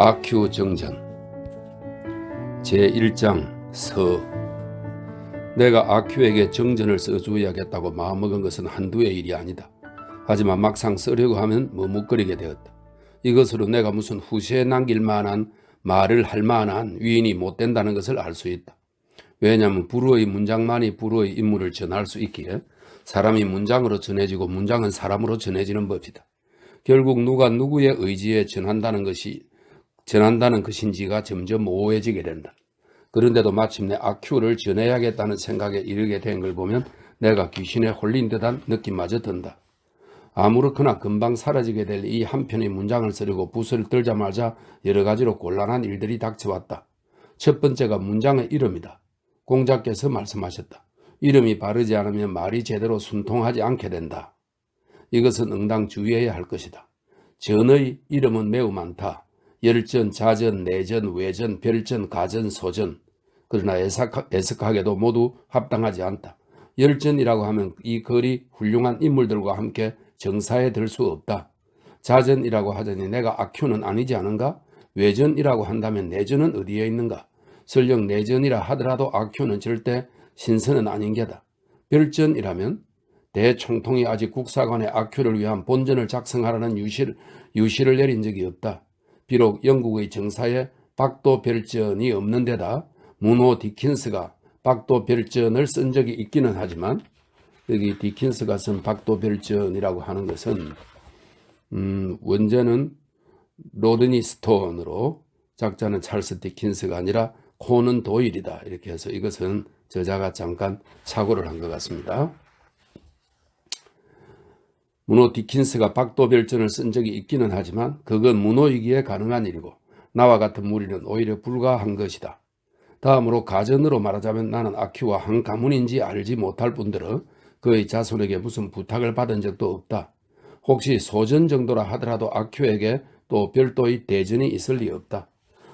아큐 정전 제1장 서. 내가 아큐에게 정전을 써주어야겠다고 마음먹은 것은 한두의 일이 아니다. 하지만 막상 쓰려고 하면 머뭇거리게 되었다. 이것으로 내가 무슨 후세에 남길 만한 말을 할 만한 위인이 못 된다는 것을 알 수 있다. 왜냐하면 불어의 문장만이 불어의 인물을 전할 수 있기에 사람이 문장으로 전해지고 문장은 사람으로 전해지는 법이다. 결국 누가 누구의 의지에 전한다는 것인지가 점점 모호해지게 된다. 그런데도 마침내 아큐를 전해야겠다는 생각에 이르게 된 걸 보면 내가 귀신에 홀린 듯한 느낌마저 든다. 아무렇거나 금방 사라지게 될 이 한 편의 문장을 쓰려고 붓을 들자마자 여러 가지로 곤란한 일들이 닥쳐왔다. 첫 번째가 문장의 이름이다. 공자께서 말씀하셨다. 이름이 바르지 않으면 말이 제대로 순통하지 않게 된다. 이것은 응당 주의해야 할 것이다. 전의 이름은 매우 많다. 열전, 자전, 내전, 외전, 별전, 가전, 소전. 그러나 애석하게도 모두 합당하지 않다. 열전이라고 하면 이 글이 훌륭한 인물들과 함께 정사에 들 수 없다. 자전이라고 하더니 내가 아큐는 아니지 않은가? 외전이라고 한다면 내전은 어디에 있는가? 설령 내전이라 하더라도 아큐는 절대 신선은 아닌 게다. 별전이라면 대총통이 아직 국사관의 아큐를 위한 본전을 작성하라는 유시를 내린 적이 없다. 비록 영국의 정사에 박도 별전이 없는 데다 문호 디킨스가 박도 별전을 쓴 적이 있기는 하지만 여기 디킨스가 쓴 박도 별전이라고 하는 것은 원제는 로드니 스톤으로 작자는 찰스 디킨스가 아니라 코넌 도일이다. 이렇게 해서 이것은 저자가 잠깐 착오를 한 것 같습니다. 문호 디킨스가 박도 별전을 쓴 적이 있기는 하지만 그건 문호이기에 가능한 일이고 나와 같은 무리는 오히려 불가한 것이다. 다음으로 가전으로 말하자면 나는 아큐와 한 가문인지 알지 못할 뿐더러 그의 자손에게 무슨 부탁을 받은 적도 없다. 혹시 소전 정도라 하더라도 아큐에게 또 별도의 대전이 있을 리 없다.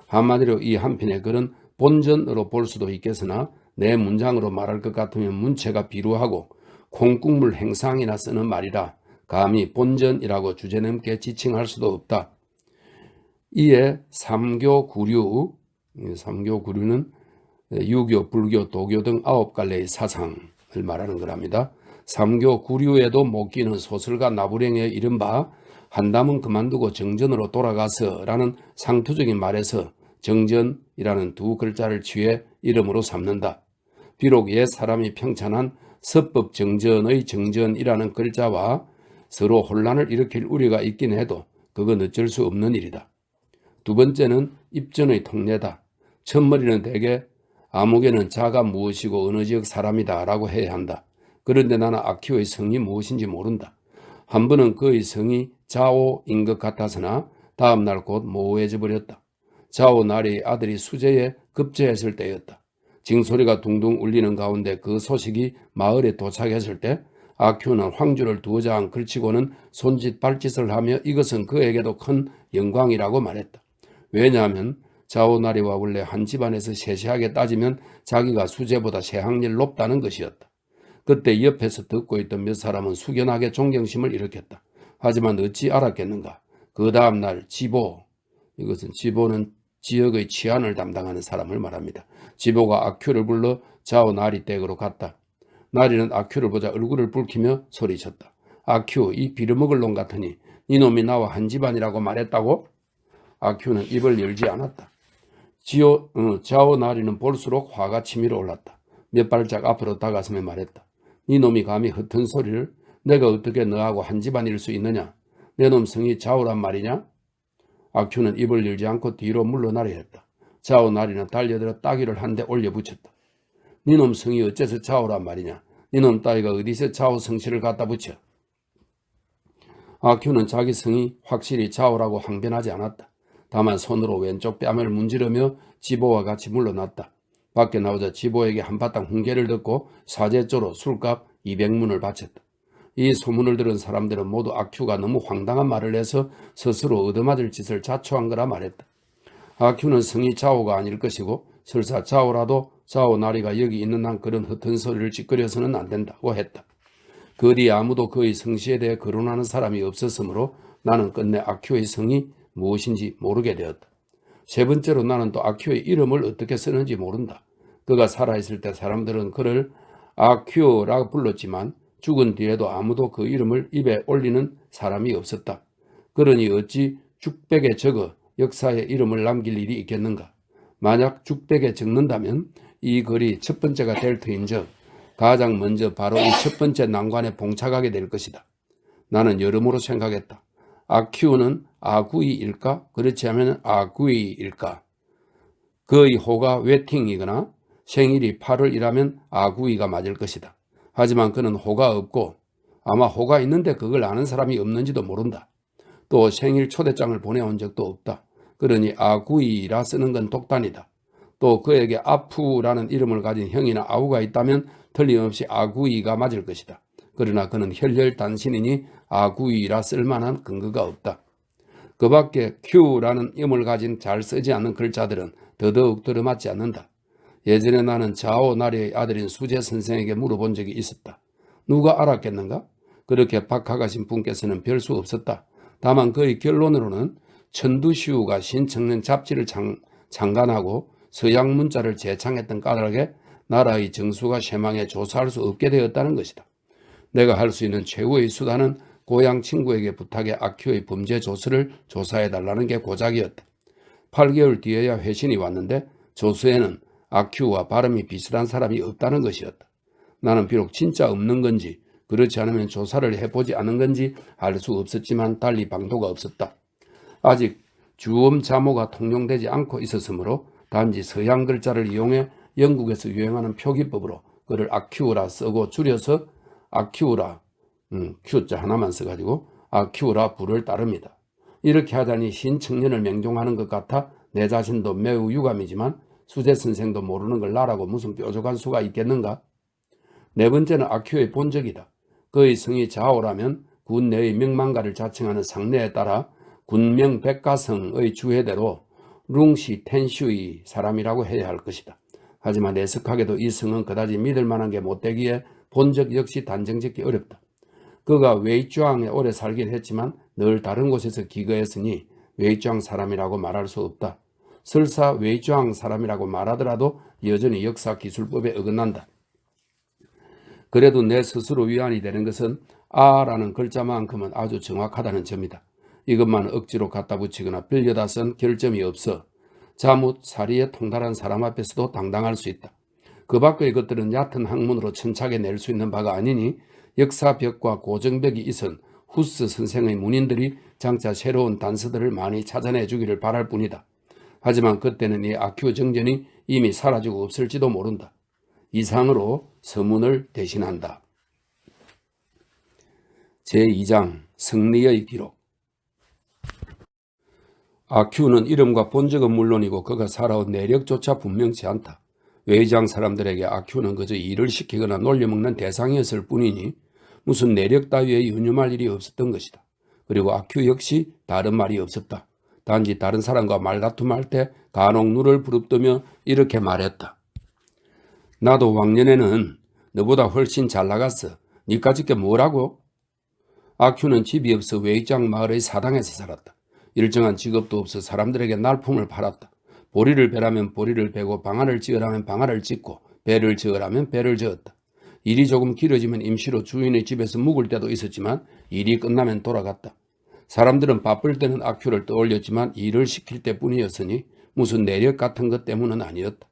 한마디로 이 한편의 글은 본전으로 볼 수도 있겠으나 내 문장으로 말할 것 같으면 문체가 비루하고 콩국물 행상이나 쓰는 말이라 감히 본전이라고 주제넘게 지칭할 수도 없다. 이에 삼교구류는 유교, 불교, 도교 등 9갈래의 사상을 말하는 거랍니다. 삼교구류에도 못 끼는 소설가 나부랭의 이른바 한담은 그만두고 정전으로 돌아가서 라는 상투적인 말에서 정전이라는 두 글자를 취해 이름으로 삼는다. 비록 옛 사람이 평찬한 서법 정전의 정전이라는 글자와 서로 혼란을 일으킬 우려가 있긴 해도 그건 어쩔 수 없는 일이다. 두 번째는 입전의 통례다. 첫머리는 대개 아무개는 자가 무엇이고 어느 지역 사람이다 라고 해야 한다. 그런데 나는 아큐의 성이 무엇인지 모른다. 한 번은 그의 성이 자오인 것 같아서나 다음날 곧 모호해져 버렸다. 자오 나리의 아들이 수제에 급제했을 때였다. 징소리가 둥둥 울리는 가운데 그 소식이 마을에 도착했을 때 아큐는 황주를 두어 장 걸치고는 손짓 발짓을 하며 이것은 그에게도 큰 영광이라고 말했다. 왜냐하면 자오나리와 원래 한 집안에서 세세하게 따지면 자기가 수제보다 세학년 높다는 것이었다. 그때 옆에서 듣고 있던 몇 사람은 숙연하게 존경심을 일으켰다. 하지만 어찌 알았겠는가? 그 다음날 이것은 지보는 지역의 치안을 담당하는 사람을 말합니다. 지보가 아큐를 불러 자오나리 댁으로 갔다. 나리는 아큐를 보자 얼굴을 붉히며 소리쳤다. 아큐, 이 빌어먹을 놈 같으니 이놈이 나와 한 집안이라고 말했다고? 아큐는 입을 열지 않았다. 자오나리는 볼수록 화가 치밀어 올랐다. 몇 발짝 앞으로 다가서며 말했다. 이놈이 감히 흩은 소리를 내가 어떻게 너하고 한 집안일 수 있느냐? 내 놈 성이 자오란 말이냐? 아큐는 입을 열지 않고 뒤로 물러나려 했다. 자오나리는 달려들어 따귀를 한 대 올려붙였다. 니놈 성이 어째서 자오란 말이냐? 니놈 따위가 어디서 자오 성씨를 갖다 붙여? 아큐는 자기 성이 확실히 자오라고 항변하지 않았다. 다만 손으로 왼쪽 뺨을 문지르며 지보와 같이 물러났다. 밖에 나오자 지보에게 한바탕 훈계를 듣고 사제조로 술값 200문을 바쳤다. 이 소문을 들은 사람들은 모두 아큐가 너무 황당한 말을 해서 스스로 얻어맞을 짓을 자초한 거라 말했다. 아큐는 성이 자오가 아닐 것이고 설사 자오라도 자오나리가 여기 있는 한 그런 흩은 소리를 찌끄려서는 안 된다고 했다. 그 뒤에 아무도 그의 성씨에 대해 거론하는 사람이 없었으므로 나는 끝내 아큐의 성이 무엇인지 모르게 되었다. 세 번째로 나는 또 아큐의 이름을 어떻게 쓰는지 모른다. 그가 살아있을 때 사람들은 그를 아큐라고 불렀지만 죽은 뒤에도 아무도 그 이름을 입에 올리는 사람이 없었다. 그러니 어찌 죽백에 적어 역사에 이름을 남길 일이 있겠는가? 만약 죽백에 적는다면 이 글이 첫 번째가 될 터인즉 가장 먼저 바로 이 첫 번째 난관에 봉착하게 될 것이다. 나는 여러모로 생각했다. 아큐는 아구이일까? 그렇지 않으면 아구이일까? 그의 호가 웨팅이거나 생일이 8월이라면 아구이가 맞을 것이다. 하지만 그는 호가 없고 아마 호가 있는데 그걸 아는 사람이 없는지도 모른다. 또 생일 초대장을 보내온 적도 없다. 그러니 아구이라 쓰는 건 독단이다. 또 그에게 아푸라는 이름을 가진 형이나 아우가 있다면 틀림없이 아구이가 맞을 것이다. 그러나 그는 혈혈단신이니 아구이라 쓸만한 근거가 없다. 그 밖에 Q라는 음을 가진 잘 쓰지 않는 글자들은 더더욱 들어맞지 않는다. 예전에 나는 자오 나리의 아들인 수재 선생에게 물어본 적이 있었다. 누가 알았겠는가? 그렇게 박학하신 분께서는 별 수 없었다. 다만 그의 결론으로는 천두시우가 신청년 잡지를 창간하고 서양 문자를 제창했던 까닭에 나라의 정수가 쇠망해 조사할 수 없게 되었다는 것이다. 내가 할 수 있는 최후의 수단은 고향 친구에게 부탁해 아큐의 범죄 조서를 조사해달라는 게 고작이었다. 8개월 뒤에야 회신이 왔는데 조서에는 아큐와 발음이 비슷한 사람이 없다는 것이었다. 나는 비록 진짜 없는 건지 그렇지 않으면 조사를 해보지 않은 건지 알 수 없었지만 달리 방도가 없었다. 아직 주음 자모가 통용되지 않고 있었으므로 단지 서양 글자를 이용해 영국에서 유행하는 표기법으로 그를 아큐라 쓰고 줄여서 아큐라 Q자 하나만 써가지고 아큐라 부를 따릅니다. 이렇게 하자니 신청년을 맹종하는 것 같아 내 자신도 매우 유감이지만 수재 선생도 모르는 걸 나라고 무슨 뾰족한 수가 있겠는가? 네 번째는 아큐의 본적이다. 그의 성이 자오라면 군 내의 명망가를 자칭하는 상례에 따라 군명 백가성의 주해대로 룽시 텐슈의 사람이라고 해야 할 것이다. 하지만 애석하게도 이 성은 그다지 믿을 만한 게 못되기에 본적 역시 단정짓기 어렵다. 그가 웨이쭈앙에 오래 살긴 했지만 늘 다른 곳에서 기거했으니 웨이쭈앙 사람이라고 말할 수 없다. 설사 웨이쭈앙 사람이라고 말하더라도 여전히 역사 기술법에 어긋난다. 그래도 내 스스로 위안이 되는 것은 아라는 글자만큼은 아주 정확하다는 점이다. 이것만 억지로 갖다 붙이거나 빌려다 쓴 결점이 없어 자뭇 사리에 통달한 사람 앞에서도 당당할 수 있다. 그 밖의 것들은 얕은 학문으로 천착해 낼 수 있는 바가 아니니 역사벽과 고정벽이 있은 후스 선생의 문인들이 장차 새로운 단서들을 많이 찾아내 주기를 바랄 뿐이다. 하지만 그때는 이 아큐 정전이 이미 사라지고 없을지도 모른다. 이상으로 서문을 대신한다. 제2장 승리의 기록. 아큐는 이름과 본적은 물론이고 그가 살아온 내력조차 분명치 않다. 외장 사람들에게 아큐는 그저 일을 시키거나 놀려먹는 대상이었을 뿐이니 무슨 내력 따위에 연유할 일이 없었던 것이다. 그리고 아큐 역시 다른 말이 없었다. 단지 다른 사람과 말다툼할 때 간혹 눈을 부릅뜨며 이렇게 말했다. 나도 왕년에는 너보다 훨씬 잘 나갔어. 니까짓 게 뭐라고? 아큐는 집이 없어 외장 마을의 사당에서 살았다. 일정한 직업도 없어 사람들에게 날품을 팔았다. 보리를 베라면 보리를 베고 방아를 찧으라면 방아를 찧고 배를 저으라면 배를 저었다. 일이 조금 길어지면 임시로 주인의 집에서 묵을 때도 있었지만 일이 끝나면 돌아갔다. 사람들은 바쁠 때는 아큐를 떠올렸지만 일을 시킬 때뿐이었으니 무슨 내력 같은 것 때문은 아니었다.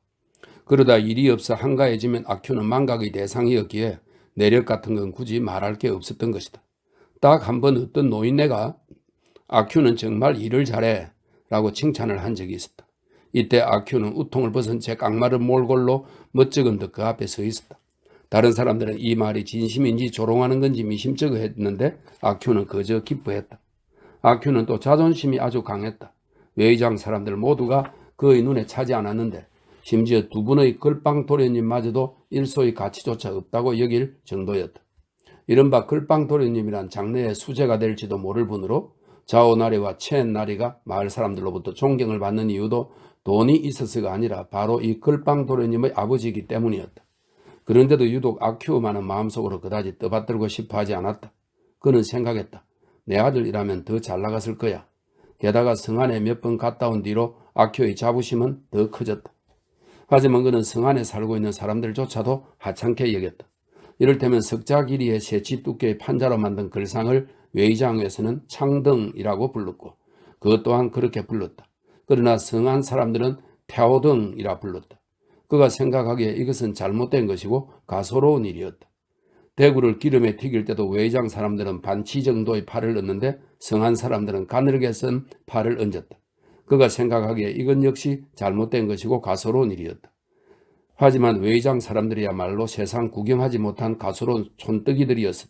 그러다 일이 없어 한가해지면 아큐는 망각의 대상이었기에 내력 같은 건 굳이 말할 게 없었던 것이다. 딱 한 번 어떤 노인네가 아큐는 정말 일을 잘해 라고 칭찬을 한 적이 있었다. 이때 아큐는 우통을 벗은 채 깡마른 몰골로 멋쩍은 듯 그 앞에 서 있었다. 다른 사람들은 이 말이 진심인지 조롱하는 건지 미심쩍어 했는데 아큐는 그저 기뻐했다. 아큐는 또 자존심이 아주 강했다. 외장 사람들 모두가 그의 눈에 차지 않았는데 심지어 두 분의 걸빵 도련님마저도 일소의 가치조차 없다고 여길 정도였다. 이른바 걸빵 도련님이란 장래의 수재가 될지도 모를 분으로 자오나리와 첸나리가 마을 사람들로부터 존경을 받는 이유도 돈이 있어서가 아니라 바로 이 걸빵 도련님의 아버지이기 때문이었다. 그런데도 유독 아큐만은 마음속으로 그다지 떠받들고 싶어 하지 않았다. 그는 생각했다. 내 아들이라면 더 잘 나갔을 거야. 게다가 성 안에 몇 번 갔다 온 뒤로 아큐의 자부심은 더 커졌다. 하지만 그는 성 안에 살고 있는 사람들조차도 하찮게 여겼다. 이를테면 석자 길이의 새치 두께의 판자로 만든 글상을 외의장에서는 창등이라고 불렀고 그것 또한 그렇게 불렀다. 그러나 성 안 사람들은 태오등이라 불렀다. 그가 생각하기에 이것은 잘못된 것이고 가소로운 일이었다. 대구를 기름에 튀길 때도 외의장 사람들은 반치 정도의 팔을 넣는데 성안 사람들은 가늘게 쓴 팔을 얹었다. 그가 생각하기에 이건 역시 잘못된 것이고 가소로운 일이었다. 하지만 외의장 사람들이야말로 세상 구경하지 못한 가소로운 촌뜨기들이었다.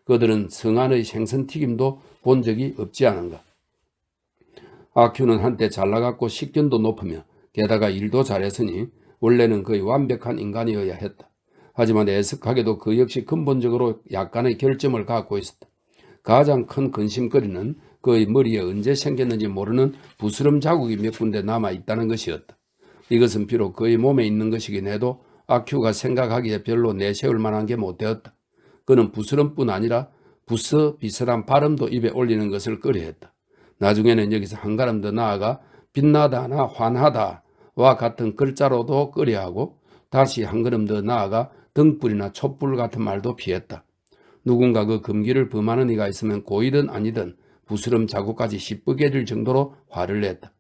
그들은 성안의 생선튀김도 본 적이 없지 않은가. 아큐는 한때 잘나갔고 식견도 높으며 게다가 일도 잘했으니 원래는 거의 완벽한 인간이어야 했다. 하지만 애석하게도 그 역시 근본적으로 약간의 결점을 갖고 있었다. 가장 큰 근심거리는 그의 머리에 언제 생겼는지 모르는 부스럼 자국이 몇 군데 남아있다는 것이었다. 이것은 비록 그의 몸에 있는 것이긴 해도 아큐가 생각하기에 별로 내세울 만한 게 못되었다. 그는 부스럼뿐 아니라 부스 비슷한 발음도 입에 올리는 것을 꺼려했다. 나중에는 여기서 한 걸음 더 나아가 빛나다나 환하다와 같은 글자로도 꺼려하고 다시 한 걸음 더 나아가 등불이나 촛불 같은 말도 피했다. 누군가 그 금기를 범하는 이가 있으면 고이든 아니든 부스럼 자국까지 씹게 될 정도로 화를 냈다.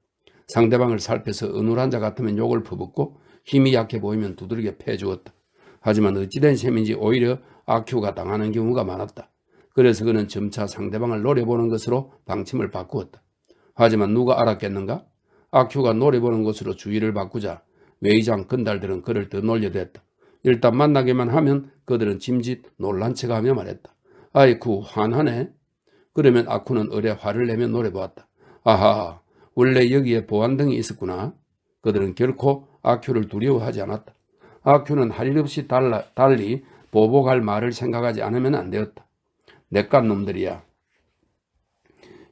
상대방을 살펴서 은울한 자 같으면 욕을 퍼붓고 힘이 약해 보이면 두들겨 패주었다. 하지만 어찌된 셈인지 오히려 아큐가 당하는 경우가 많았다. 그래서 그는 점차 상대방을 노려보는 것으로 방침을 바꾸었다. 하지만 누가 알았겠는가? 아큐가 노려보는 것으로 주의를 바꾸자 외의장 건달들은 그를 더 놀려댔다. 일단 만나기만 하면 그들은 짐짓 놀란 척하며 말했다. 아이쿠 환하네. 그러면 아쿠는 의뢰 화를 내며 노려보았다. 아하, 원래 여기에 보안등이 있었구나. 그들은 결코 아큐를 두려워하지 않았다. 아큐는 할 일 없이 달리 보복할 말을 생각하지 않으면 안 되었다. 내깟 놈들이야.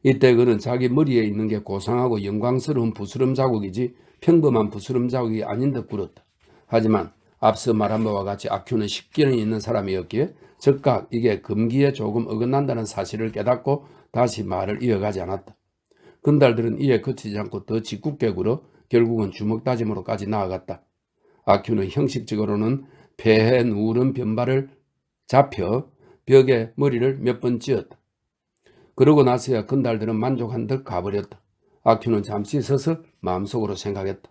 이때 그는 자기 머리에 있는 게 고상하고 영광스러운 부스럼 자국이지 평범한 부스럼 자국이 아닌 듯 굴었다. 하지만 앞서 말한 바와 같이 아큐는 식견이 있는 사람이었기에 즉각 이게 금기에 조금 어긋난다는 사실을 깨닫고 다시 말을 이어가지 않았다. 건달들은 이에 그치지 않고 더 짓궂게 굴어 결국은 주먹다짐으로까지 나아갔다. 아큐는 형식적으로는 폐해 누른 변발을 잡혀 벽에 머리를 몇 번 찧었다. 그러고 나서야 건달들은 만족한 듯 가버렸다. 아큐는 잠시 서서 마음속으로 생각했다.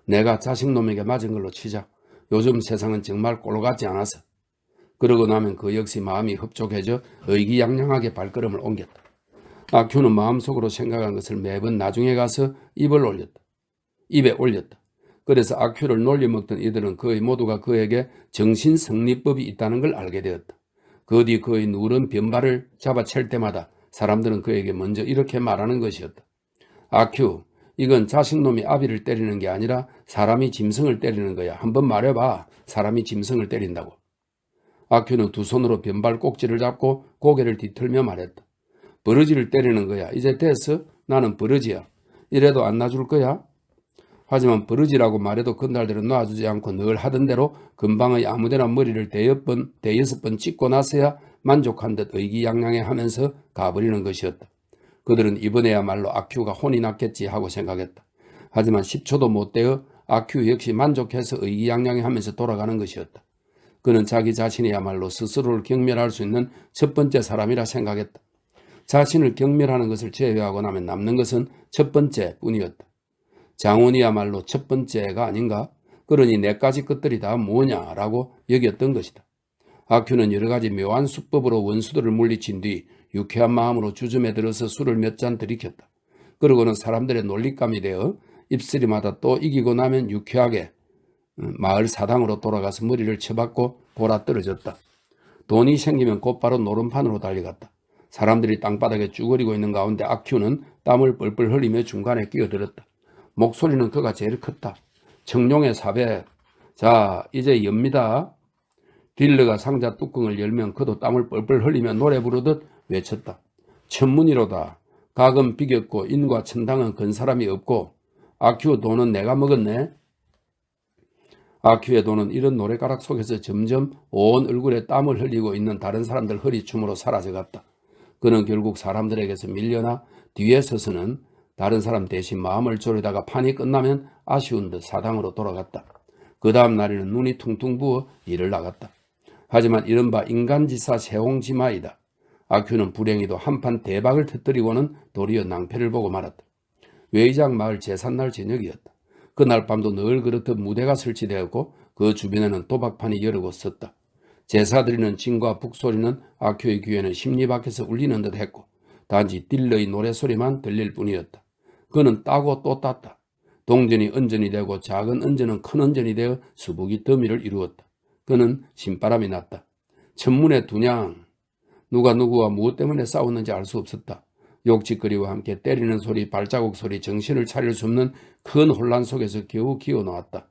내가 자식놈에게 맞은 걸로 치자. 요즘 세상은 정말 꼴 같지 않아서. 그러고 나면 그 역시 마음이 흡족해져 의기양양하게 발걸음을 옮겼다. 아큐는 마음속으로 생각한 것을 매번 나중에 가서 입에 올렸다. 그래서 아큐를 놀려먹던 이들은 거의 모두가 그에게 정신성리법이 있다는 걸 알게 되었다. 그 뒤 그의 누런 변발을 잡아챌 때마다 사람들은 그에게 먼저 이렇게 말하는 것이었다. 아큐, 이건 자식놈이 아비를 때리는 게 아니라 사람이 짐승을 때리는 거야. 한번 말해봐. 사람이 짐승을 때린다고. 아큐는 두 손으로 변발 꼭지를 잡고 고개를 뒤틀며 말했다. 버러지를 때리는 거야. 이제 됐어? 나는 버러지야. 이래도 안 놔줄 거야? 하지만 버러지라고 말해도 건달들은 놔주지 않고 늘 하던 대로 금방의 아무데나 머리를 대여섯 번 찍고 나서야 만족한 듯 의기양양해 하면서 가버리는 것이었다. 그들은 이번에야말로 아큐가 혼이 났겠지 하고 생각했다. 하지만 10초도 못 되어 아큐 역시 만족해서 의기양양해 하면서 돌아가는 것이었다. 그는 자기 자신이야말로 스스로를 경멸할 수 있는 첫 번째 사람이라 생각했다. 자신을 경멸하는 것을 제외하고 나면 남는 것은 첫 번째 뿐이었다. 장훈이야말로 첫 번째가 아닌가? 그러니 네가지 것들이 다 뭐냐라고 여겼던 것이다. 아큐는 여러 가지 묘한 수법으로 원수들을 물리친 뒤 유쾌한 마음으로 주점에 들어서 술을 몇 잔 들이켰다. 그러고는 사람들의 놀림감이 되어 입쓰리마다 또 이기고 나면 유쾌하게 마을 사당으로 돌아가서 머리를 쳐박고 골아 떨어졌다. 돈이 생기면 곧바로 노름판으로 달려갔다. 사람들이 땅바닥에 쭈그리고 있는 가운데 아큐는 땀을 뻘뻘 흘리며 중간에 끼어들었다. 목소리는 그가 제일 컸다. 청룡의 사배. 자, 이제 엽니다. 딜러가 상자 뚜껑을 열면 그도 땀을 뻘뻘 흘리며 노래 부르듯 외쳤다. 천문이로다. 각은 비겼고 인과 천당은 건 사람이 없고 아큐 돈은 내가 먹었네. 아큐의 돈은 이런 노래가락 속에서 점점 온 얼굴에 땀을 흘리고 있는 다른 사람들 허리춤으로 사라져갔다. 그는 결국 사람들에게서 밀려나 뒤에 서서는 다른 사람 대신 마음을 졸이다가 판이 끝나면 아쉬운 듯 사당으로 돌아갔다. 그 다음 날에는 눈이 퉁퉁 부어 일을 나갔다. 하지만 이른바 인간지사 세홍지마이다. 아큐는 불행히도 한판 대박을 터뜨리고는 도리어 낭패를 보고 말았다. 외의장 마을 제삿날 저녁이었다. 그날 밤도 늘 그렇듯 무대가 설치되었고 그 주변에는 도박판이 여러 곳 섰다. 제사 드리는 진과 북소리는 아큐의 귀에는 심리 밖에서 울리는 듯 했고 단지 딜러의 노래소리만 들릴 뿐이었다. 그는 따고 또 땄다. 동전이 은전이 되고 작은 은전은 큰 은전이 되어 수북이 더미를 이루었다. 그는 신바람이 났다. 천문의 두냥. 누가 누구와 무엇 때문에 싸웠는지 알 수 없었다. 욕짓거리와 함께 때리는 소리, 발자국 소리, 정신을 차릴 수 없는 큰 혼란 속에서 겨우 기어 나왔다.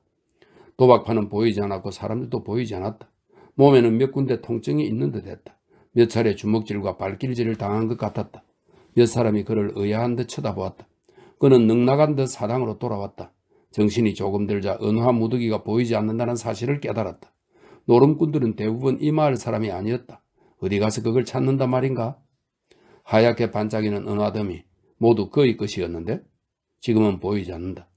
도박판은 보이지 않았고 사람들도 보이지 않았다. 몸에는 몇 군데 통증이 있는 듯 했다. 몇 차례 주먹질과 발길질을 당한 것 같았다. 몇 사람이 그를 의아한 듯 쳐다보았다. 그는 넉나간 듯 사당으로 돌아왔다. 정신이 조금 들자 은화 무더기가 보이지 않는다는 사실을 깨달았다. 노름꾼들은 대부분 이 마을 사람이 아니었다. 어디 가서 그걸 찾는단 말인가? 하얗게 반짝이는 은화더미 모두 그의 것이었는데 지금은 보이지 않는다.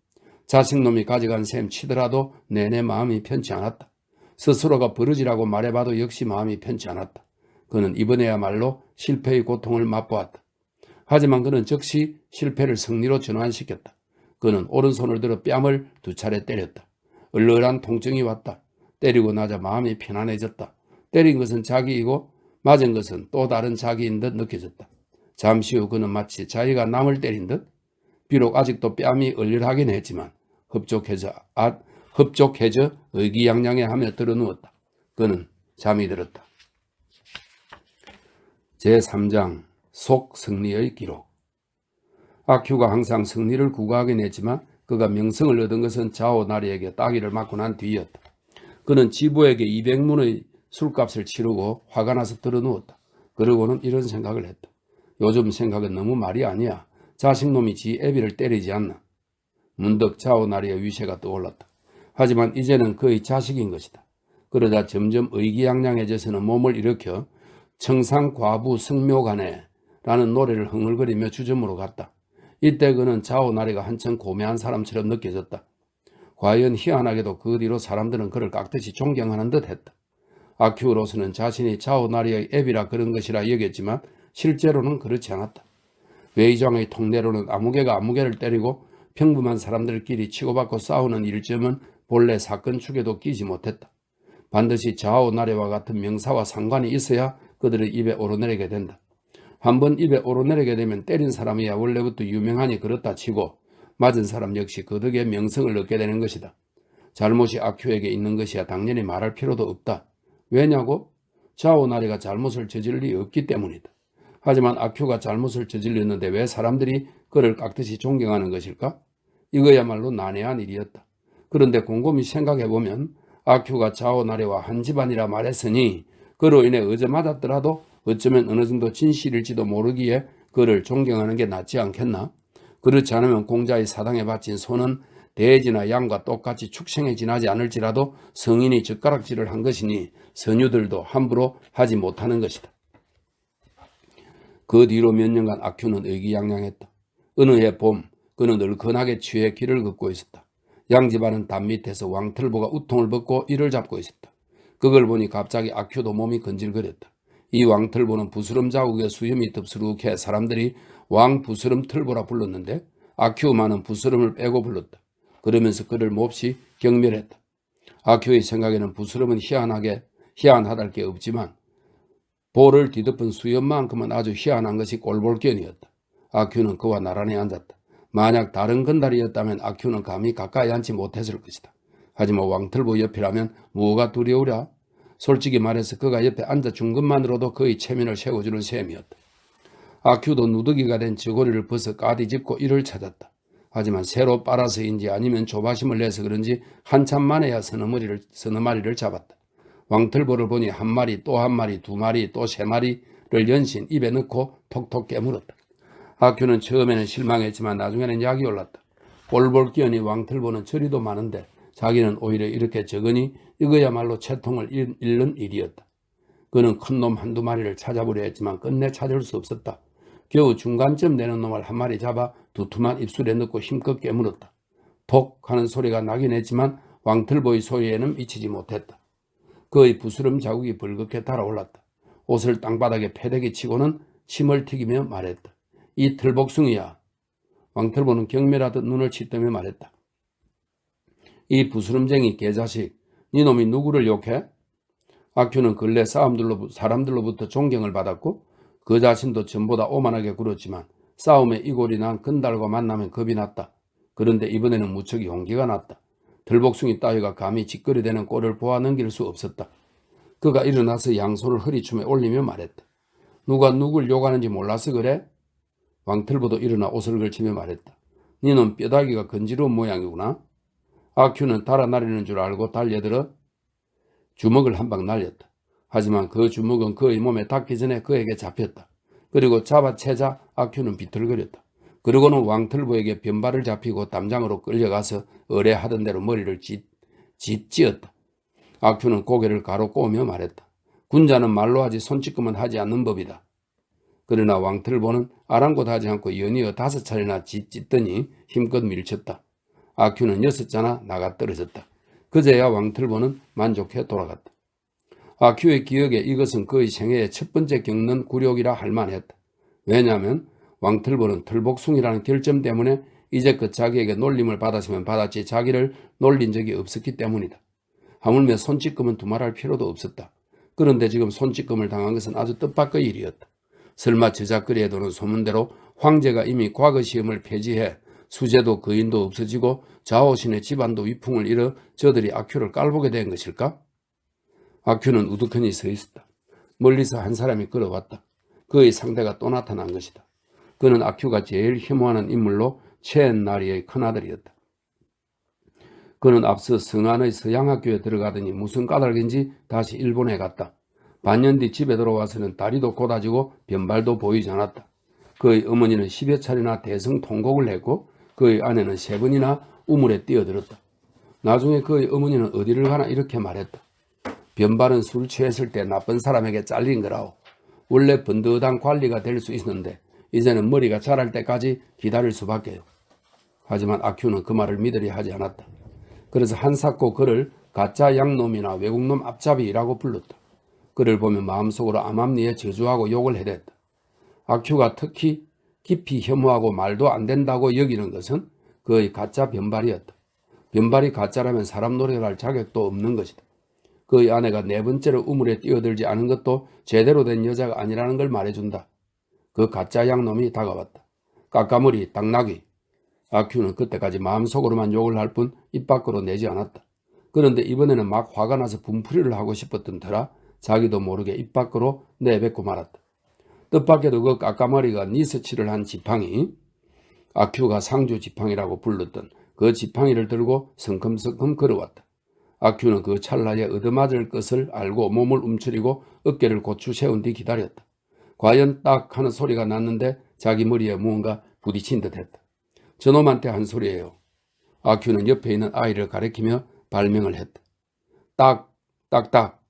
자식놈이 가져간 셈 치더라도 내내 마음이 편치 않았다. 스스로가 버러지라고 말해봐도 역시 마음이 편치 않았다. 그는 이번에야말로 실패의 고통을 맛보았다. 하지만 그는 즉시 실패를 승리로 전환시켰다. 그는 오른손을 들어 뺨을 2차례 때렸다. 얼얼한 통증이 왔다. 때리고 나자 마음이 편안해졌다. 때린 것은 자기이고 맞은 것은 또 다른 자기인 듯 느껴졌다. 잠시 후 그는 마치 자기가 남을 때린 듯 비록 아직도 뺨이 얼얼하긴 했지만 흡족해져 의기양양해하며 들어누웠다. 그는 잠이 들었다. 제3장 속승리의 기록. 아큐가 항상 승리를 구가하긴 했지만 그가 명성을 얻은 것은 자오나리에게 따기를 맞고 난 뒤였다. 그는 지부에게 200문의 술값을 치르고 화가 나서 들어누웠다. 그러고는 이런 생각을 했다. 요즘 생각은 너무 말이 아니야. 자식놈이 지 애비를 때리지 않나. 문득 자오나리의 위세가 떠올랐다. 하지만 이제는 그의 자식인 것이다. 그러다 점점 의기양양해져서는 몸을 일으켜 청상과부 승묘가네 라는 노래를 흥얼거리며 주점으로 갔다. 이때 그는 자오나리가 한층 고매한 사람처럼 느껴졌다. 과연 희한하게도 그 뒤로 사람들은 그를 깍듯이 존경하는 듯 했다. 아큐로서는 자신이 자오나리의 애비라 그런 것이라 여겼지만 실제로는 그렇지 않았다. 외의장의 통례로는 아무개가 아무개를 때리고 평범한 사람들끼리 치고받고 싸우는 일점은 본래 사건 축에도 끼지 못했다. 반드시 자오나리와 같은 명사와 상관이 있어야 그들의 입에 오르내리게 된다. 한번 입에 오르내리게 되면 때린 사람이야 원래부터 유명하니 그렇다 치고 맞은 사람 역시 그 덕에 명성을 얻게 되는 것이다. 잘못이 아큐에게 있는 것이야 당연히 말할 필요도 없다. 왜냐고? 자오나리가 잘못을 저질 리 없기 때문이다. 하지만 아큐가 잘못을 저질렀는데 왜 사람들이 그를 깍듯이 존경하는 것일까? 이거야말로 난해한 일이었다. 그런데 곰곰이 생각해보면 아큐가 자오나리와 한 집안이라 말했으니 그로 인해 얻어맞았더라도 어쩌면 어느 정도 진실일지도 모르기에 그를 존경하는 게 낫지 않겠나? 그렇지 않으면 공자의 사당에 바친 소는 돼지나 양과 똑같이 축생에 지나지 않을지라도 성인이 젓가락질을 한 것이니 선유들도 함부로 하지 못하는 것이다. 그 뒤로 몇 년간 아큐는 의기양양했다. 어느 해 봄 그는 얼큰하게 취해 길을 걷고 있었다. 양집안은 담 밑에서 왕틀보가 우통을 벗고 이를 잡고 있었다. 그걸 보니 갑자기 아큐도 몸이 건질거렸다. 이 왕틀보는 부스럼 자국에 수염이 덥수룩해 사람들이 왕부스럼틀보라 불렀는데 아큐만은 부스럼을 빼고 불렀다. 그러면서 그를 몹시 경멸했다. 아큐의 생각에는 부스럼은 희한하달 게 없지만 볼을 뒤덮은 수염만큼은 아주 희한한 것이 꼴볼견이었다. 아큐는 그와 나란히 앉았다. 만약 다른 건달이었다면 아큐는 감히 가까이 앉지 못했을 것이다. 하지만 왕틀보 옆이라면 뭐가 두려우랴? 솔직히 말해서 그가 옆에 앉아준 것만으로도 그의 체면을 세워주는 셈이었다. 아큐도 누더기가 된 저고리를 벗어 까디집고 이를 찾았다. 하지만 새로 빨아서인지 아니면 조바심을 내서 그런지 한참 만에야 서너 마리를 잡았다. 왕틀보를 보니 한 마리 또 한 마리 두 마리 또 세 마리를 연신 입에 넣고 톡톡 깨물었다. 아큐는 처음에는 실망했지만 나중에는 약이 올랐다. 볼볼기언이 왕틀보는 저리도 많은데 자기는 오히려 이렇게 적으니 이거야말로 채통을 잃는 일이었다. 그는 큰 놈 한두 마리를 찾아보려 했지만 끝내 찾을 수 없었다. 겨우 중간쯤 되는 놈을 한 마리 잡아 두툼한 입술에 넣고 힘껏 깨물었다. 톡 하는 소리가 나긴 했지만 왕틀보의 소리에는 미치지 못했다. 그의 부스럼 자국이 벌겋게 달아올랐다. 옷을 땅바닥에 패대기 치고는 침을 튀기며 말했다. 이 틀복숭이야. 왕틀보는 경멸하듯 눈을 치뜨며 말했다. 이 부스럼쟁이 개자식, 니놈이 누구를 욕해? 아큐는 근래 사람들로부터 존경을 받았고 그 자신도 전보다 오만하게 굴었지만 싸움에 이골이 난 건달과 만나면 겁이 났다. 그런데 이번에는 무척 용기가 났다. 들복숭이 따위가 감히 짓거리대는 꼴을 보아 넘길 수 없었다. 그가 일어나서 양손을 허리춤에 올리며 말했다. 누가 누굴 욕하는지 몰라서 그래? 왕틀보도 일어나 옷을 걸치며 말했다. 니는 뼈다귀가 건지러운 모양이구나. 아큐는 달아나리는 줄 알고 달려들어 주먹을 한 방 날렸다. 하지만 그 주먹은 그의 몸에 닿기 전에 그에게 잡혔다. 그리고 잡아채자 아큐는 비틀거렸다. 그러고는 왕틀보에게 변발을 잡히고 담장으로 끌려가서 의뢰하던 대로 머리를 찢었다. 아큐는 고개를 가로 꼬으며 말했다. 군자는 말로 하지 손짓금은 하지 않는 법이다. 그러나 왕틀보는 아랑곳하지 않고 연이어 5차례나 찢더니 힘껏 밀쳤다. 아큐는 6자나 나가 떨어졌다. 그제야 왕틀보는 만족해 돌아갔다. 아큐의 기억에 이것은 그의 생애의 첫 번째 겪는 굴욕이라 할 만했다. 왜냐하면 왕틀보는 틀복숭이라는 결점 때문에 이제껏 자기에게 놀림을 받았으면 받았지 자기를 놀린 적이 없었기 때문이다. 하물며 손찌검은 두말할 필요도 없었다. 그런데 지금 손찌검을 당한 것은 아주 뜻밖의 일이었다. 설마 저작거리에 도는 소문대로 황제가 이미 과거 시험을 폐지해 수제도 거인도 없어지고 자오신의 집안도 위풍을 잃어 저들이 아큐를 깔보게 된 것일까? 아큐는 우두커니 서 있었다. 멀리서 한 사람이 걸어왔다. 그의 상대가 또 나타난 것이다. 그는 아큐가 제일 혐오하는 인물로 첸나리의 큰아들이었다. 그는 앞서 성안의 서양학교에 들어가더니 무슨 까닭인지 다시 일본에 갔다. 반년 뒤 집에 들어와서는 다리도 고다지고 변발도 보이지 않았다. 그의 어머니는 10여 차례나 대성통곡을 했고 그의 아내는 3번이나 우물에 뛰어들었다. 나중에 그의 어머니는 어디를 가나 이렇게 말했다. 변발은 술 취했을 때 나쁜 사람에게 잘린 거라오. 원래 번듯한 관리가 될 수 있는데 이제는 머리가 자랄 때까지 기다릴 수밖에요. 하지만 아큐는 그 말을 믿으려 하지 않았다. 그래서 한사코 그를 가짜 양놈이나 외국놈 앞잡이라고 불렀다. 그를 보면 마음속으로 암암리에 저주하고 욕을 해댔다. 아큐가 특히 깊이 혐오하고 말도 안 된다고 여기는 것은 그의 가짜 변발이었다. 변발이 가짜라면 사람 노래를 할 자격도 없는 것이다. 그의 아내가 4번째로 우물에 뛰어들지 않은 것도 제대로 된 여자가 아니라는 걸 말해준다. 그 가짜 양놈이 다가왔다. 까까머리, 당나귀. 아큐는 그때까지 마음속으로만 욕을 할 뿐 입 밖으로 내지 않았다. 그런데 이번에는 막 화가 나서 분풀이를 하고 싶었던 터라 자기도 모르게 입 밖으로 내뱉고 말았다. 뜻밖에도 그 까까머리가 니스치를 한 지팡이, 아큐가 상주 지팡이라고 불렀던 그 지팡이를 들고 성큼성큼 걸어왔다. 아큐는 그 찰나에 얻어맞을 것을 알고 몸을 움츠리고 어깨를 고추 세운 뒤 기다렸다. 과연 딱 하는 소리가 났는데 자기 머리에 무언가 부딪힌 듯 했다. 저놈한테 한 소리예요. 아큐는 옆에 있는 아이를 가리키며 발명을 했다. 딱, 딱딱.